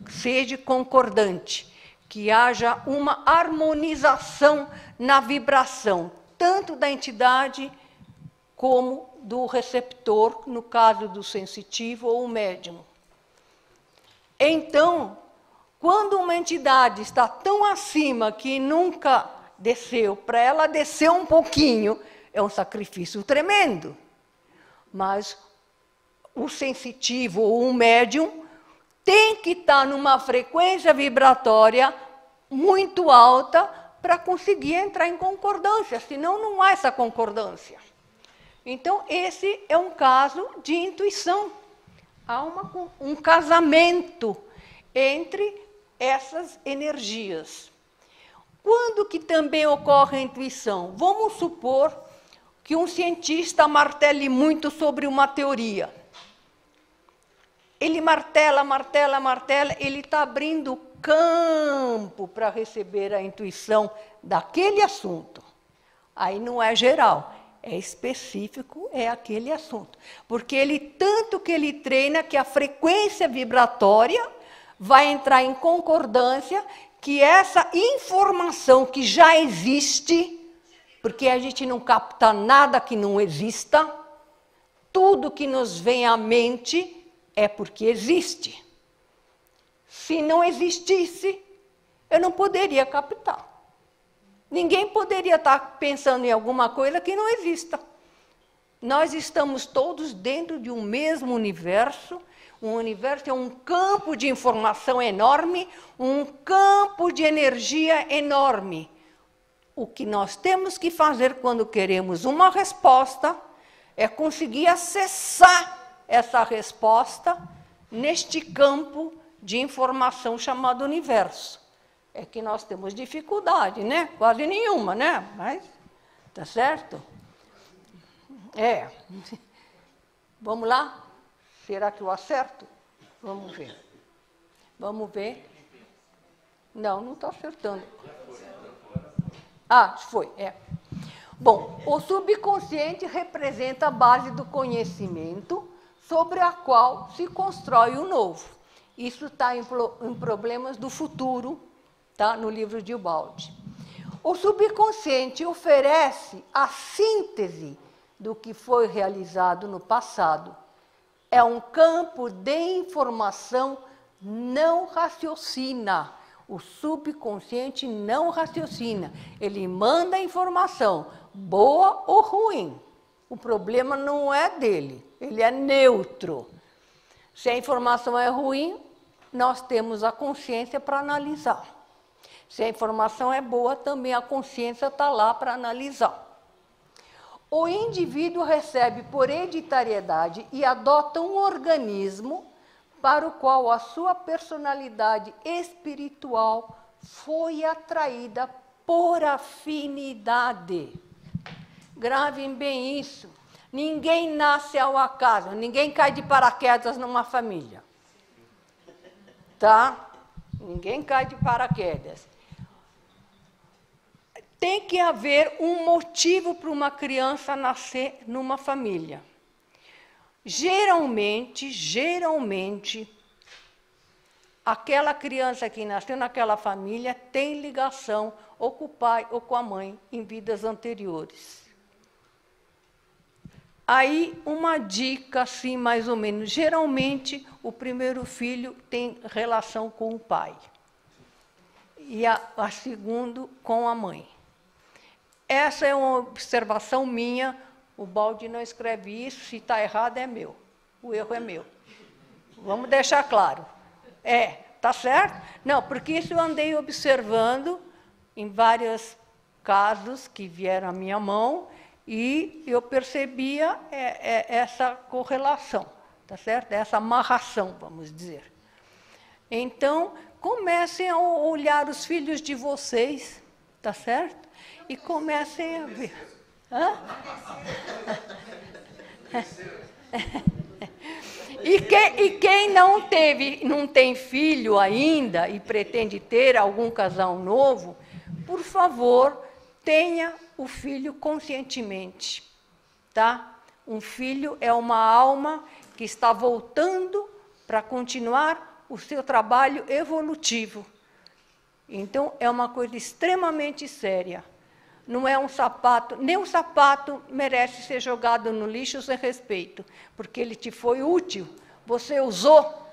seja concordante, que haja uma harmonização na vibração, tanto da entidade como do receptor, no caso do sensitivo ou médium. Então, quando uma entidade está tão acima que nunca desceu, para ela descer um pouquinho, é um sacrifício tremendo. Mas o sensitivo ou o médium tem que estar numa frequência vibratória muito alta para conseguir entrar em concordância, senão não há essa concordância. Então, esse é um caso de intuição. Há um casamento entre essas energias. Quando que também ocorre a intuição? Vamos supor que um cientista martele muito sobre uma teoria. Ele martela, martela, martela, ele está abrindo campo para receber a intuição daquele assunto. Aí não é geral, é específico, é aquele assunto. Porque tanto que ele treina que a frequência vibratória vai entrar em concordância que essa informação que já existe, porque a gente não capta nada que não exista, tudo que nos vem à mente é porque existe. Se não existisse, eu não poderia captar. Ninguém poderia estar pensando em alguma coisa que não exista. Nós estamos todos dentro de um mesmo universo. Um universo é um campo de informação enorme, um campo de energia enorme. O que nós temos que fazer quando queremos uma resposta é conseguir acessar essa resposta neste campo de informação chamado universo. É que nós temos dificuldade, né? Quase nenhuma, né? Mas, tá certo? Vamos lá? Será que eu acerto? Vamos ver. Vamos ver. Não está acertando. Foi. Bom, o subconsciente representa a base do conhecimento sobre a qual se constrói o novo. Isso está em Problemas do Futuro, tá? No livro de Ubaldi. O subconsciente oferece a síntese do que foi realizado no passado. É um campo de informação, não raciocina. O subconsciente não raciocina. Ele manda informação, boa ou ruim. O problema não é dele, ele é neutro. Se a informação é ruim, nós temos a consciência para analisar. Se a informação é boa, também a consciência está lá para analisar. O indivíduo recebe por hereditariedade e adota um organismo para o qual a sua personalidade espiritual foi atraída por afinidade. Gravem bem isso. Ninguém nasce ao acaso, ninguém cai de paraquedas numa família. Tá? Ninguém cai de paraquedas. Tem que haver um motivo para uma criança nascer numa família. Geralmente, aquela criança que nasceu naquela família tem ligação ou com o pai ou com a mãe em vidas anteriores. Aí, uma dica assim, mais ou menos. Geralmente, o primeiro filho tem relação com o pai. E a segundo com a mãe. Essa é uma observação minha. O Ubaldi não escreve isso, se está errado é meu. O erro é meu. Vamos deixar claro. Tá certo? Não, porque isso eu andei observando em vários casos que vieram à minha mão e eu percebia essa correlação, tá certo? Essa amarração, vamos dizer. Então, comecem a olhar os filhos de vocês, tá certo? E comecem a ver. E quem não tem filho ainda e pretende ter algum casal novo, por favor, tenha o filho conscientemente, tá? Um filho é uma alma que está voltando para continuar o seu trabalho evolutivo. Então, é uma coisa extremamente séria. Não é um sapato, nem um sapato merece ser jogado no lixo sem respeito, porque ele te foi útil, você usou,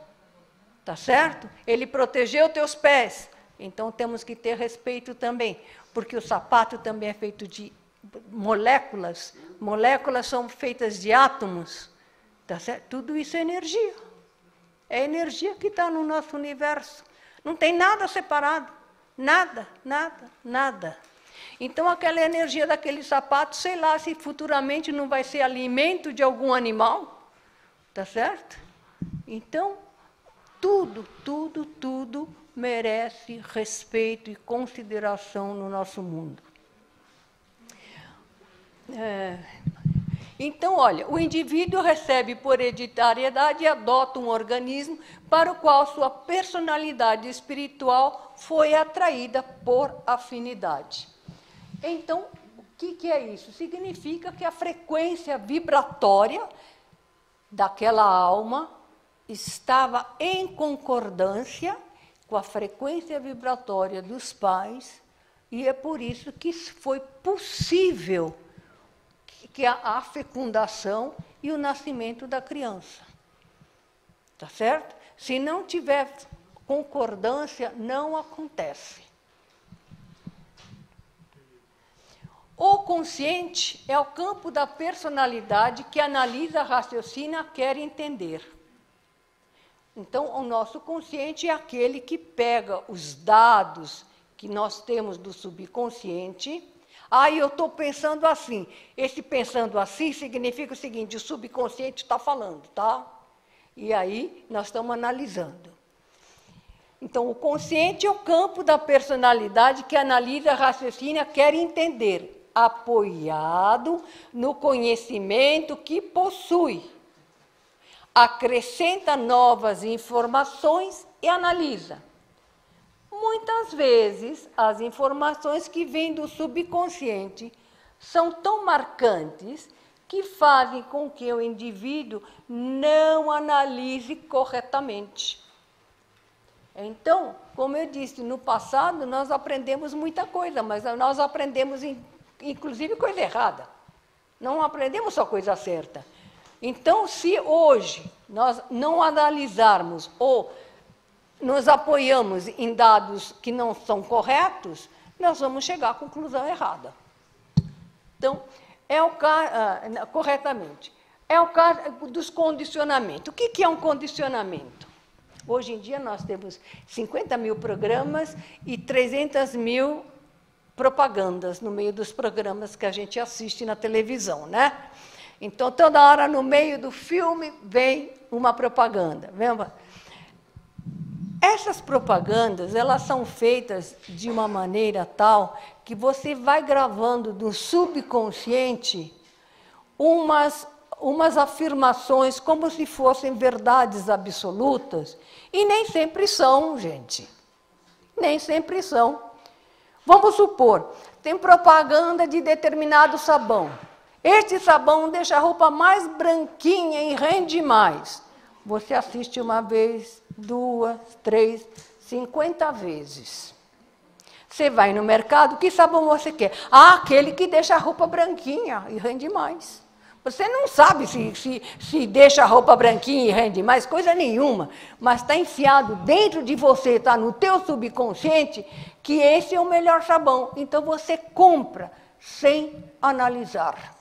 tá certo? Ele protegeu teus pés, então temos que ter respeito também, porque o sapato também é feito de moléculas, moléculas são feitas de átomos, tá certo? Tudo isso é energia que está no nosso universo, não tem nada separado, nada, nada, nada. Então, aquela energia daquele sapato, sei lá se futuramente não vai ser alimento de algum animal, tá certo? Então, tudo merece respeito e consideração no nosso mundo. Então, olha, o indivíduo recebe por hereditariedade e adota um organismo para o qual sua personalidade espiritual foi atraída por afinidade. Então, o que é isso? Significa que a frequência vibratória daquela alma estava em concordância com a frequência vibratória dos pais, e é por isso que foi possível que a fecundação e o nascimento da criança. Tá certo? Se não tiver concordância, não acontece. O consciente é o campo da personalidade que analisa, raciocina, quer entender. Então, o nosso consciente é aquele que pega os dados que nós temos do subconsciente. Eu estou pensando assim. Esse pensando assim significa o seguinte: o subconsciente está falando, tá? E aí nós estamos analisando. Então, o consciente é o campo da personalidade que analisa, raciocina, quer entender, apoiado no conhecimento que possui. Acrescenta novas informações e analisa. Muitas vezes, as informações que vêm do subconsciente são tão marcantes que fazem com que o indivíduo não analise corretamente. Então, como eu disse, no passado nós aprendemos muita coisa, mas nós aprendemos inclusive coisa errada. Não aprendemos só coisa certa. Então, se hoje nós não analisarmos ou nos apoiamos em dados que não são corretos, nós vamos chegar à conclusão errada. Então, corretamente. É o caso dos condicionamentos. O que é um condicionamento? Hoje em dia nós temos 50 mil programas e 300 mil propagandas no meio dos programas que a gente assiste na televisão, né? Então, toda hora no meio do filme vem uma propaganda. Essas propagandas, elas são feitas de uma maneira tal que você vai gravando no subconsciente umas afirmações como se fossem verdades absolutas, e nem sempre são, gente. Nem sempre são. Vamos supor, tem propaganda de determinado sabão. Este sabão deixa a roupa mais branquinha e rende mais. Você assiste uma vez, 2, 3, 50 vezes. Você vai no mercado, que sabão você quer? Aquele que deixa a roupa branquinha e rende mais. Você não sabe se deixa a roupa branquinha e rende mais, coisa nenhuma. Mas está enfiado dentro de você, está no teu subconsciente, que esse é o melhor sabão. Então você compra sem analisar.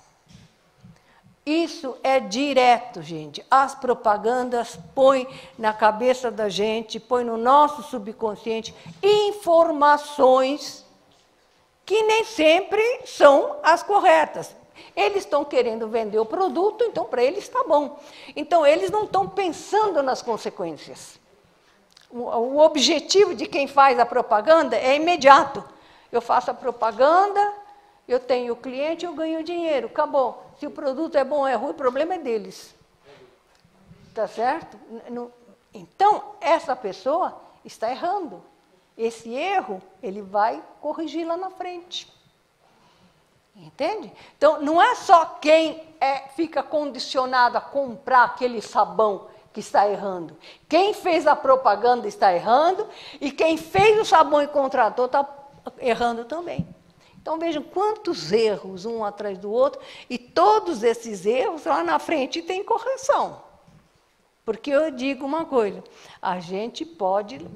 Isso é direto, gente. As propagandas põem na cabeça da gente, põem no nosso subconsciente informações que nem sempre são as corretas. Eles estão querendo vender o produto, então para eles está bom. Então eles não estão pensando nas consequências. O objetivo de quem faz a propaganda é imediato. Eu faço a propaganda, eu tenho o cliente, eu ganho dinheiro, acabou. Se o produto é bom ou é ruim, o problema é deles. Tá certo? Então, essa pessoa está errando. Esse erro, ele vai corrigir lá na frente. Entende? Então, não é só quem fica condicionado a comprar aquele sabão que está errando. Quem fez a propaganda está errando, e quem fez o sabão e contratou está errando também. Então, vejam quantos erros um atrás do outro, e todos esses erros lá na frente têm correção. Porque eu digo uma coisa, a gente pode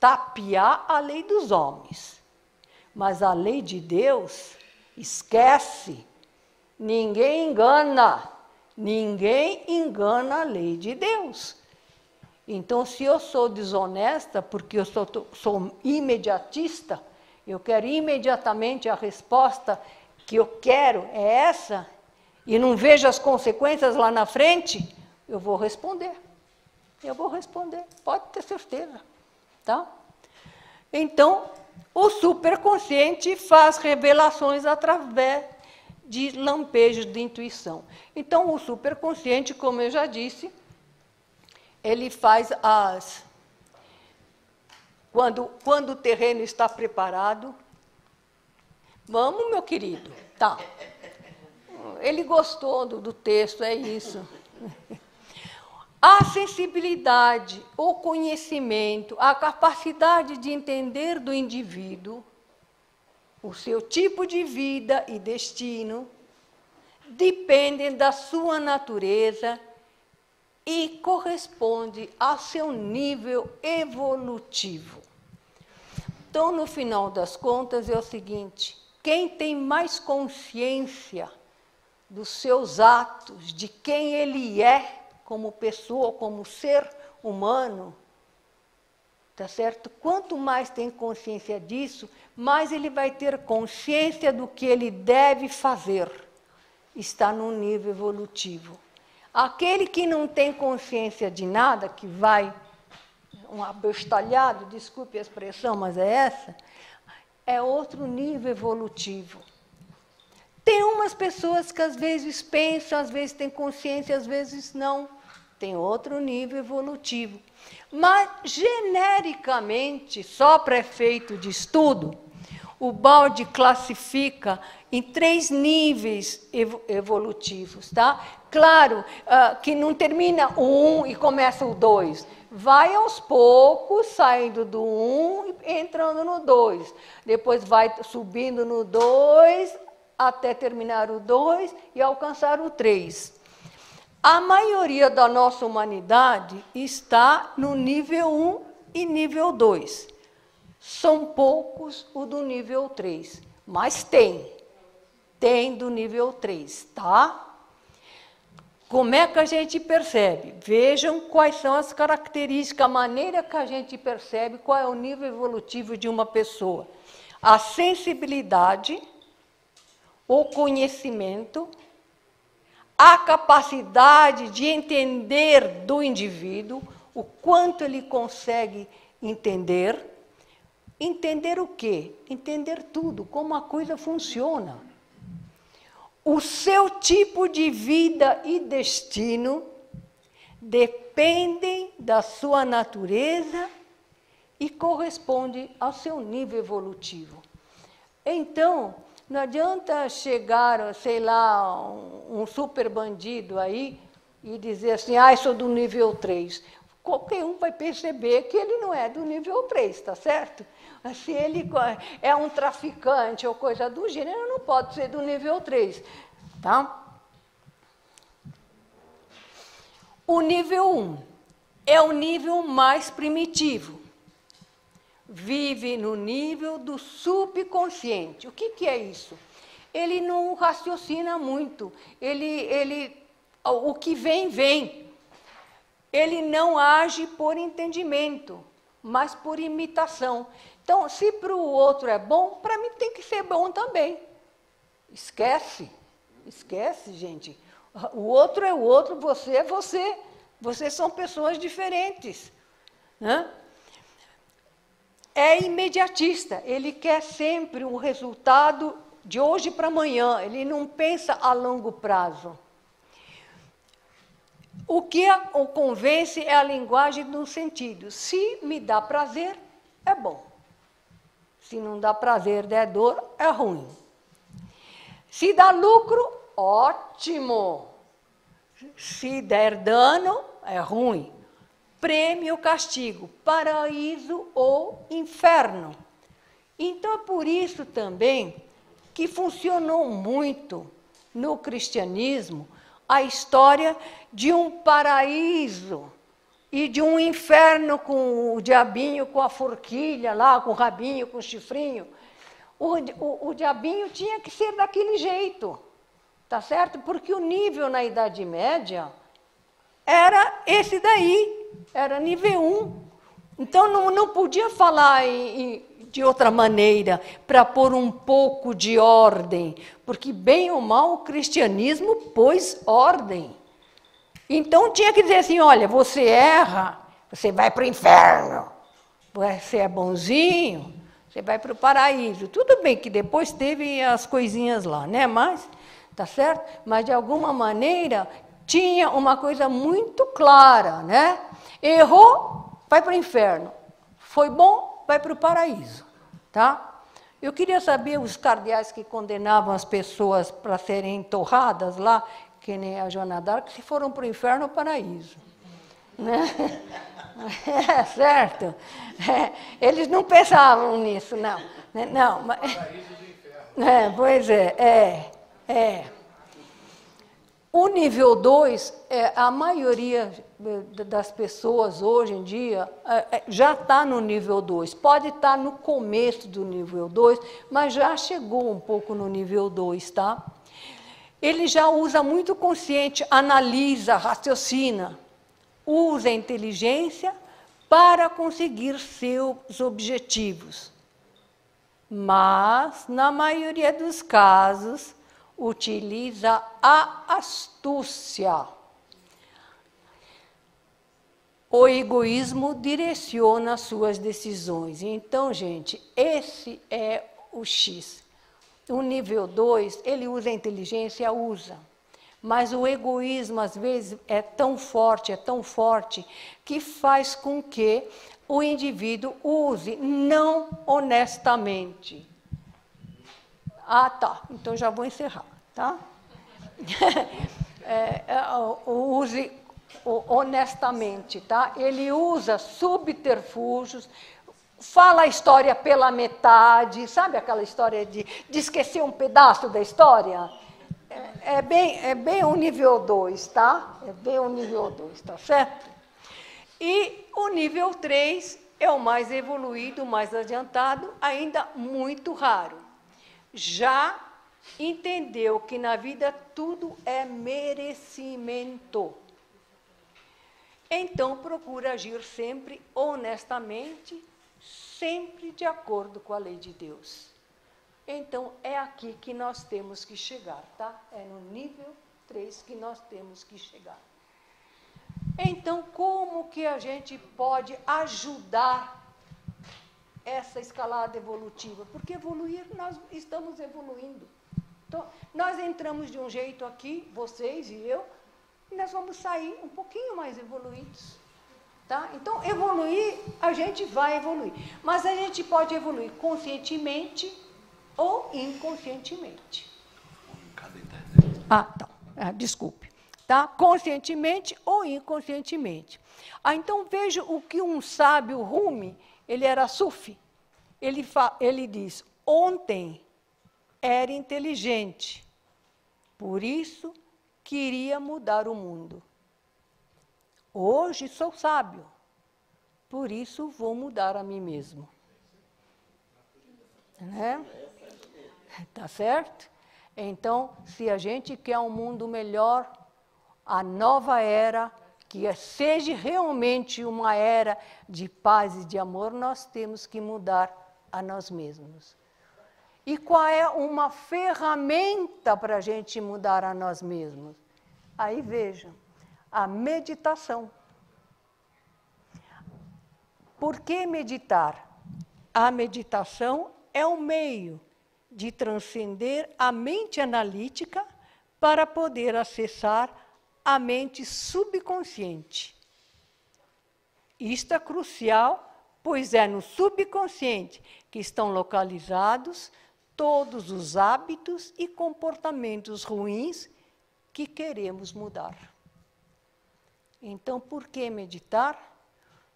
tapear a lei dos homens, mas a lei de Deus, esquece, ninguém engana a lei de Deus. Então, se eu sou desonesta, porque eu sou imediatista, eu quero imediatamente a resposta que eu quero é essa, e não vejo as consequências lá na frente, eu vou responder. Eu vou responder, pode ter certeza, tá? Então, o superconsciente faz revelações através de lampejos de intuição. Então, o superconsciente, como eu já disse, ele faz as... Quando o terreno está preparado... Vamos, meu querido? Tá. Ele gostou do texto, é isso. A sensibilidade, o conhecimento, a capacidade de entender do indivíduo, o seu tipo de vida e destino, dependem da sua natureza e corresponde ao seu nível evolutivo. Então, no final das contas, é o seguinte: quem tem mais consciência dos seus atos, de quem ele é, como pessoa, como ser humano, tá certo? Quanto mais tem consciência disso, mais ele vai ter consciência do que ele deve fazer. Está no nível evolutivo. Aquele que não tem consciência de nada, que vai um abestalhado, desculpe a expressão, mas é essa, é outro nível evolutivo. Tem umas pessoas que às vezes pensam, às vezes têm consciência, às vezes não. Tem outro nível evolutivo. Mas, genericamente, só para efeito de estudo, o Baldi classifica em 3 níveis evolutivos, tá? Claro que não termina o 1 e começa o 2. Vai aos poucos, saindo do 1 e entrando no 2. Depois vai subindo no 2, até terminar o 2 e alcançar o 3. A maioria da nossa humanidade está no nível 1 e nível 2. São poucos o do nível 3, mas tem do nível 3, tá? Como é que a gente percebe? Vejam quais são as características, a maneira que a gente percebe qual é o nível evolutivo de uma pessoa. A sensibilidade, o conhecimento, a capacidade de entender do indivíduo, o quanto ele consegue entender. Entender o quê? Entender tudo, como a coisa funciona. O seu tipo de vida e destino dependem da sua natureza e corresponde ao seu nível evolutivo. Então, não adianta chegar, sei lá, um super bandido aí e dizer assim, eu sou do nível 3. Qualquer um vai perceber que ele não é do nível 3, tá certo? Se ele é um traficante ou coisa do gênero, não pode ser do nível 3, tá? O nível 1 é o nível mais primitivo. Vive no nível do subconsciente. O que é isso? Ele não raciocina muito. O que vem, vem. Ele não age por entendimento, mas por imitação. Então, se para o outro é bom, para mim tem que ser bom também. Esquece, gente. O outro é o outro, você é você. Vocês são pessoas diferentes, né? É imediatista, ele quer sempre um resultado de hoje para amanhã, ele não pensa a longo prazo. O que o convence é a linguagem do sentido. Se me dá prazer, é bom. Se não dá prazer, der dor, é ruim. Se dá lucro, ótimo. Se der dano, é ruim. Prêmio ou castigo, paraíso ou inferno. Então, é por isso também que funcionou muito no cristianismo a história de um paraíso e de um inferno com o diabinho, com a forquilha lá, com o rabinho, com o chifrinho. O diabinho tinha que ser daquele jeito, tá certo? Porque o nível na Idade Média era esse daí. Era nível 1. Então, não podia falar de outra maneira para pôr um pouco de ordem, porque, bem ou mal, o cristianismo pôs ordem. Então tinha que dizer assim, olha, você erra, você vai para o inferno. Você é bonzinho, você vai para o paraíso. Tudo bem que depois teve as coisinhas lá, né? Mas, tá certo? Mas, de alguma maneira, tinha uma coisa muito clara, né? Errou, vai para o inferno. Foi bom, vai para o paraíso, tá? Eu queria saber os cardeais que condenavam as pessoas para serem torradas lá, que nem a Joana d'Arc, se foram para o inferno ou paraíso. Né? É, certo? É, eles não pensavam nisso, não. Não, mas, pois é. O nível 2, a maioria das pessoas hoje em dia já está no nível 2. Pode estar no começo do nível 2, mas já chegou um pouco no nível 2, tá? Ele já usa muito consciente, analisa, raciocina, usa a inteligência para conseguir seus objetivos. Mas, na maioria dos casos, utiliza a astúcia. O egoísmo direciona suas decisões. Então, gente, esse é o X. O nível 2, ele usa a inteligência, usa. Mas o egoísmo, às vezes, é tão forte, que faz com que o indivíduo use não honestamente. Ah, tá. Então, já vou encerrar, tá? Use honestamente, tá? Ele usa subterfúgios, fala a história pela metade, sabe aquela história de esquecer um pedaço da história? É bem o nível 2, tá? É bem o nível 2, tá certo? E o nível 3 é o mais evoluído, mais adiantado, ainda muito raro. Já entendeu que na vida tudo é merecimento. Então, procura agir sempre honestamente, sempre de acordo com a lei de Deus. Então, é aqui que nós temos que chegar, tá? É no nível 3 que nós temos que chegar. Então, como que a gente pode ajudar essa escalada evolutiva? Porque evoluir, nós estamos evoluindo. Então, nós entramos de um jeito aqui, vocês e eu, e nós vamos sair um pouquinho mais evoluídos. Tá? Então, evoluir, a gente vai evoluir. Mas a gente pode evoluir conscientemente ou inconscientemente. Desculpe. Tá? Conscientemente ou inconscientemente. Então, veja o que um sábio Rumi, ele era sufi, ele diz, ontem era inteligente, por isso queria mudar o mundo. Hoje sou sábio, por isso vou mudar a mim mesmo. Né? Tá certo? Então, se a gente quer um mundo melhor, a nova era, que seja realmente uma era de paz e de amor, nós temos que mudar a nós mesmos. E qual é uma ferramenta para a gente mudar a nós mesmos? Aí vejam, a meditação. Por que meditar? A meditação é um meio de transcender a mente analítica para poder acessar a mente subconsciente. Isto é crucial, pois é no subconsciente que estão localizados todos os hábitos e comportamentos ruins que queremos mudar. Então, por que meditar?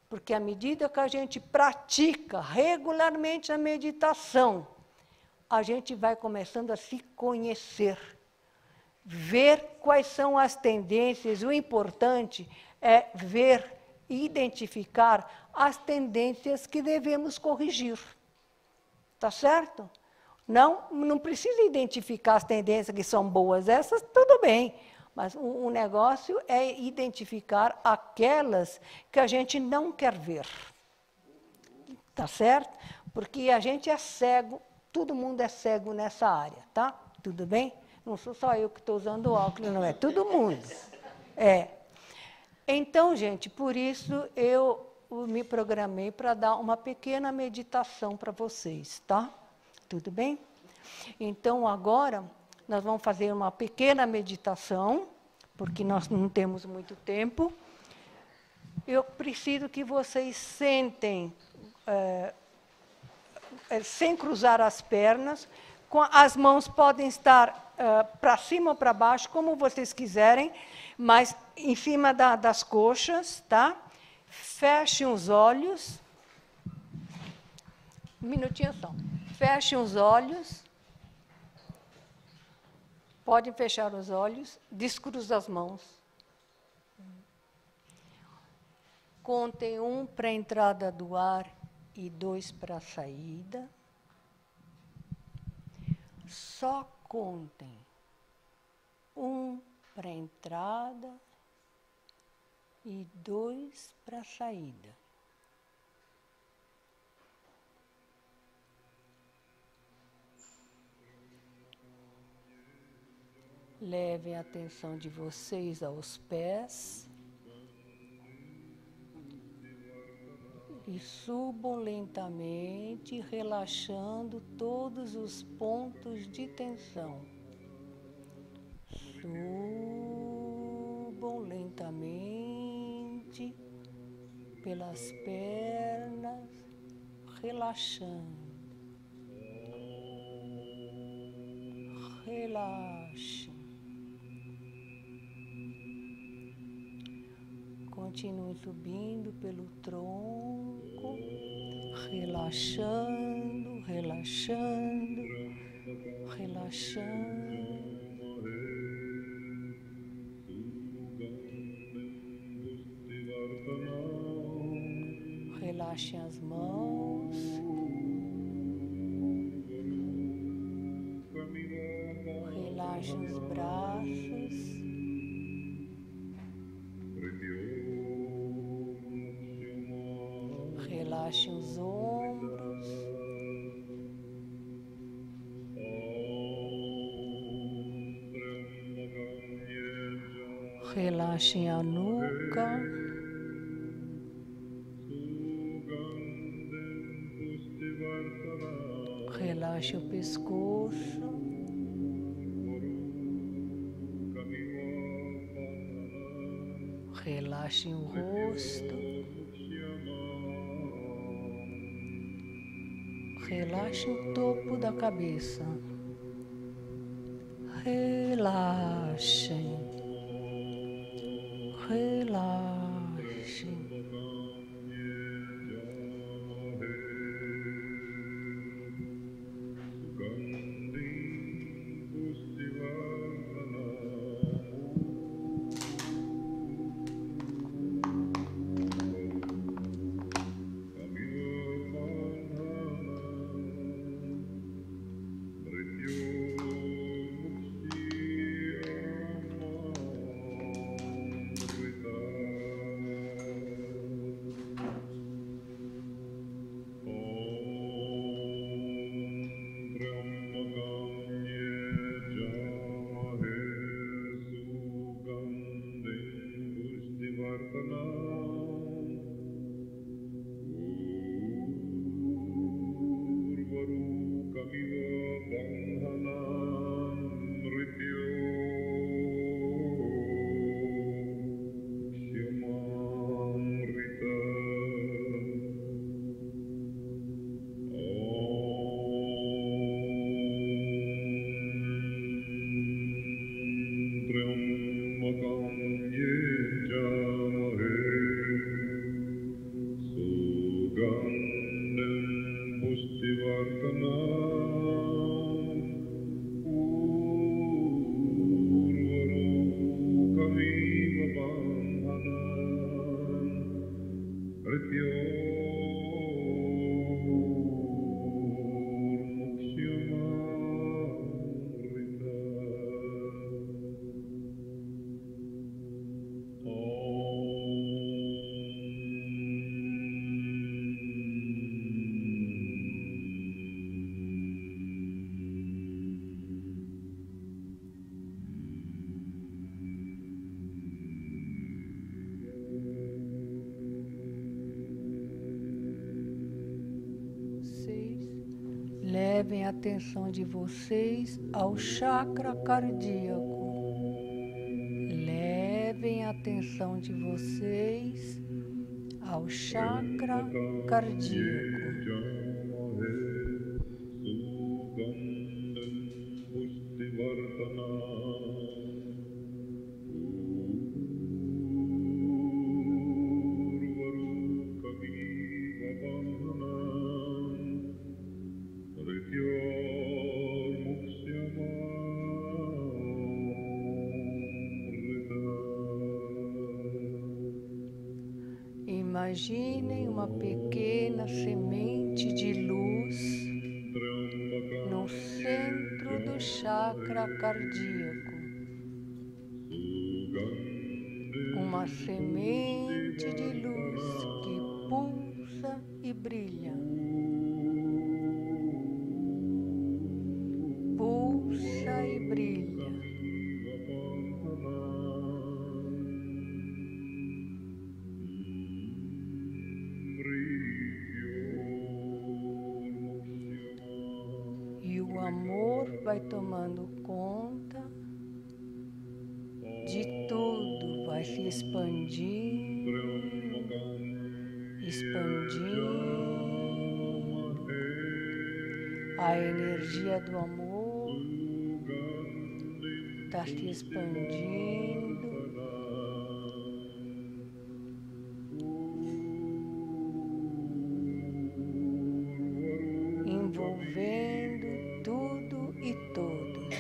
Porque à medida que a gente pratica regularmente a meditação, a gente vai começando a se conhecer, ver quais são as tendências. O importante é ver e identificar as tendências que devemos corrigir. Tá certo? Não precisa identificar as tendências que são boas, essas tudo bem, mas o negócio é identificar aquelas que a gente não quer ver. Tá certo? Porque a gente é cego, todo mundo é cego nessa área, tá? Tudo bem? Não sou só eu que estou usando óculos, não é todo mundo. Então, gente, por isso eu me programei para dar uma pequena meditação para vocês, tá? Tudo bem? Então, agora, nós vamos fazer uma pequena meditação, porque nós não temos muito tempo. Eu preciso que vocês sentem, sem cruzar as pernas, as mãos podem estar para cima ou para baixo, como vocês quiserem, mas em cima das coxas, tá? Fechem os olhos. Um minutinho só. Fechem os olhos. Podem fechar os olhos. Descruza as mãos. Contem 1 para a entrada do ar e 2 para a saída. Só contem 1 para a entrada e 2 para a saída. Levem a atenção de vocês aos pés e subam lentamente, relaxando todos os pontos de tensão. Subam lentamente pelas pernas, relaxando. Relaxem. Continue subindo pelo tronco, relaxando, relaxando, relaxando. Relaxem as mãos. Relaxem os braços. Relaxem os ombros. Relaxem a nuca. Relaxe o pescoço. Relaxem o rosto. Relaxe o topo da cabeça. Relaxem. Relaxem. Pustivartana levem a atenção de vocês ao chakra cardíaco. Levem a atenção de vocês ao chakra cardíaco. Imaginem uma pequena semente de luz no centro do chakra cardíaco. Uma semente de luz que pulsa e brilha. Pulsa e brilha. E o amor vai tomando conta de tudo, vai se expandindo, expandindo. A energia do amor está se expandindo. Envolvendo tudo e todos.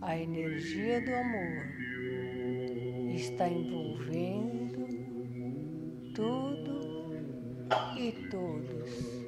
A energia do amor está envolvendo tudo e todos.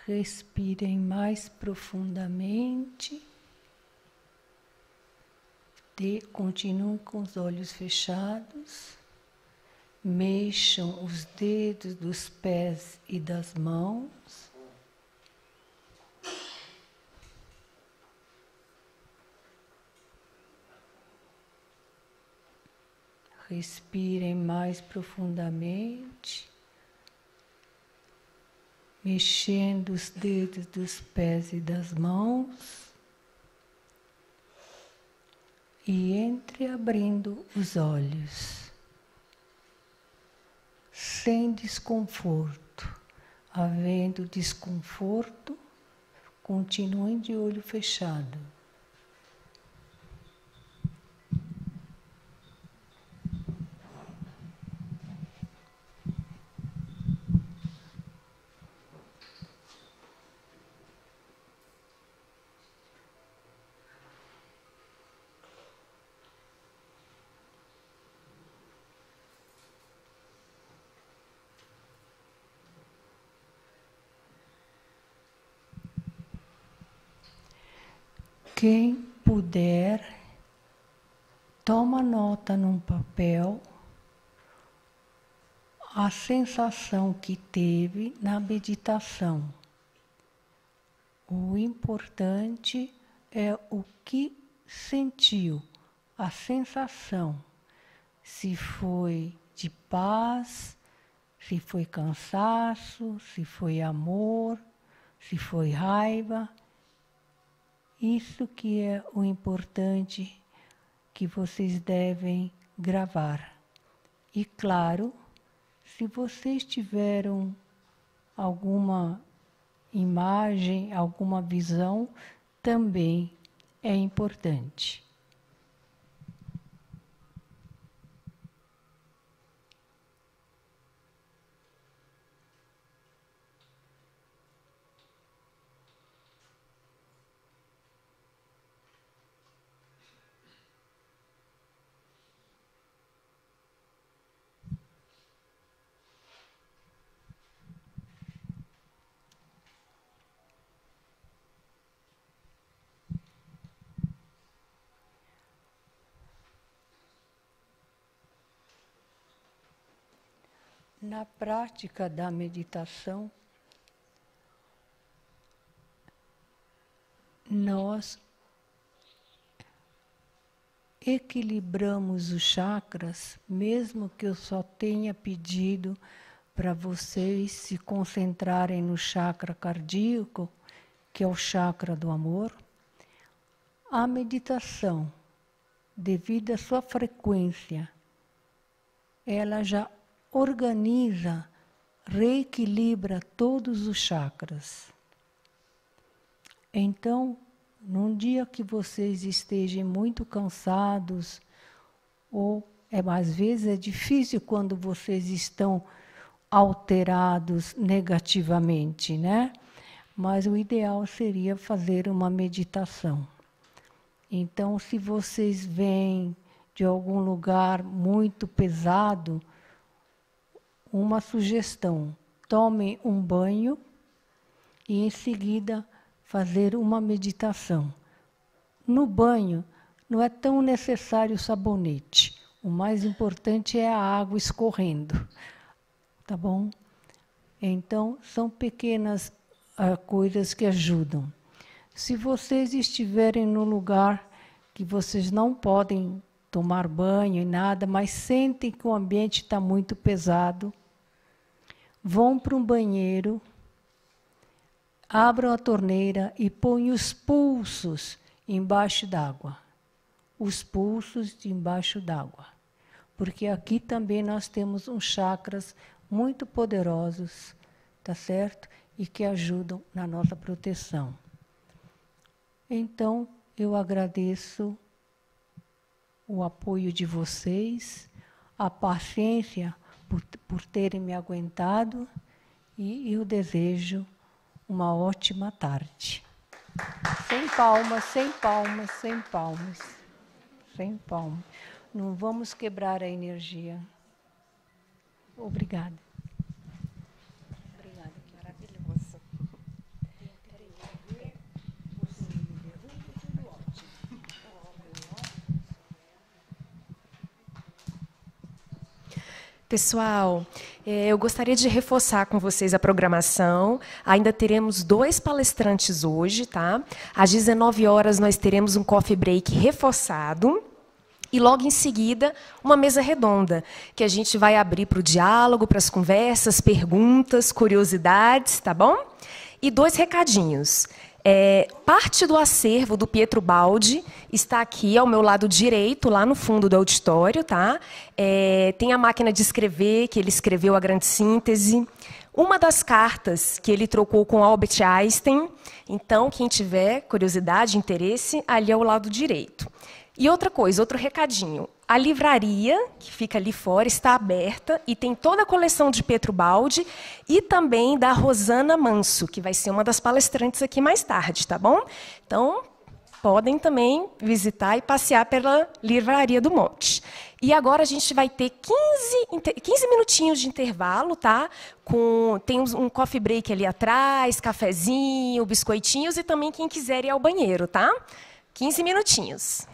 Respirem mais profundamente. Continuem com os olhos fechados. Mexam os dedos dos pés e das mãos. Respirem mais profundamente, mexendo os dedos dos pés e das mãos e entreabrindo os olhos, sem desconforto. Havendo desconforto, continuem de olho fechado. Quem puder, toma nota num papel a sensação que teve na meditação. O importante é o que sentiu, a sensação. Se foi de paz, se foi cansaço, se foi amor, se foi raiva. Isso que é o importante que vocês devem gravar. E claro, se vocês tiveram alguma imagem, alguma visão, também é importante. Na prática da meditação, nós equilibramos os chakras, mesmo que eu só tenha pedido para vocês se concentrarem no chakra cardíaco, que é o chakra do amor. A meditação, devido à sua frequência, ela já organiza, reequilibra todos os chakras. Então, num dia que vocês estejam muito cansados, ou às vezes é difícil quando vocês estão alterados negativamente, né? Mas o ideal seria fazer uma meditação. Então, se vocês vêm de algum lugar muito pesado, uma sugestão: tomem um banho e, em seguida, fazer uma meditação. No banho, não é tão necessário o sabonete. O mais importante é a água escorrendo. Tá bom? Então, são pequenas coisas que ajudam. Se vocês estiverem num lugar que vocês não podem tomar banho e nada, mas sentem que o ambiente está muito pesado, vão para um banheiro, abram a torneira e põem os pulsos embaixo d'água. Os pulsos embaixo d'água. Porque aqui também nós temos uns chakras muito poderosos, tá certo? E que ajudam na nossa proteção. Então, eu agradeço o apoio de vocês, a paciência por terem me aguentado, e eu desejo uma ótima tarde. Sem palmas, sem palmas, sem palmas. Sem palmas. Não vamos quebrar a energia. Obrigada. Obrigada, que maravilhoso. Pessoal, eu gostaria de reforçar com vocês a programação. Ainda teremos 2 palestrantes hoje, tá? Às 19 horas nós teremos um coffee break reforçado. E logo em seguida, uma mesa redonda, que a gente vai abrir para o diálogo, para as conversas, perguntas, curiosidades, tá bom? E 2 recadinhos. Parte do acervo do Pietro Baldi está aqui ao meu lado direito, lá no fundo do auditório, tá? Tem a máquina de escrever, que ele escreveu a grande síntese. Uma das cartas que ele trocou com Albert Einstein. Então, quem tiver curiosidade, interesse, ali ao lado direito. E outra coisa, outro recadinho. A livraria, que fica ali fora, está aberta e tem toda a coleção de Pietro Baldi e também da Rosana Manso, que vai ser uma das palestrantes aqui mais tarde, tá bom? Então, podem também visitar e passear pela Livraria do Monte. E agora a gente vai ter 15 minutinhos de intervalo, tá? Tem um coffee break ali atrás, cafezinho, biscoitinhos e também quem quiser ir ao banheiro, tá? 15 minutinhos.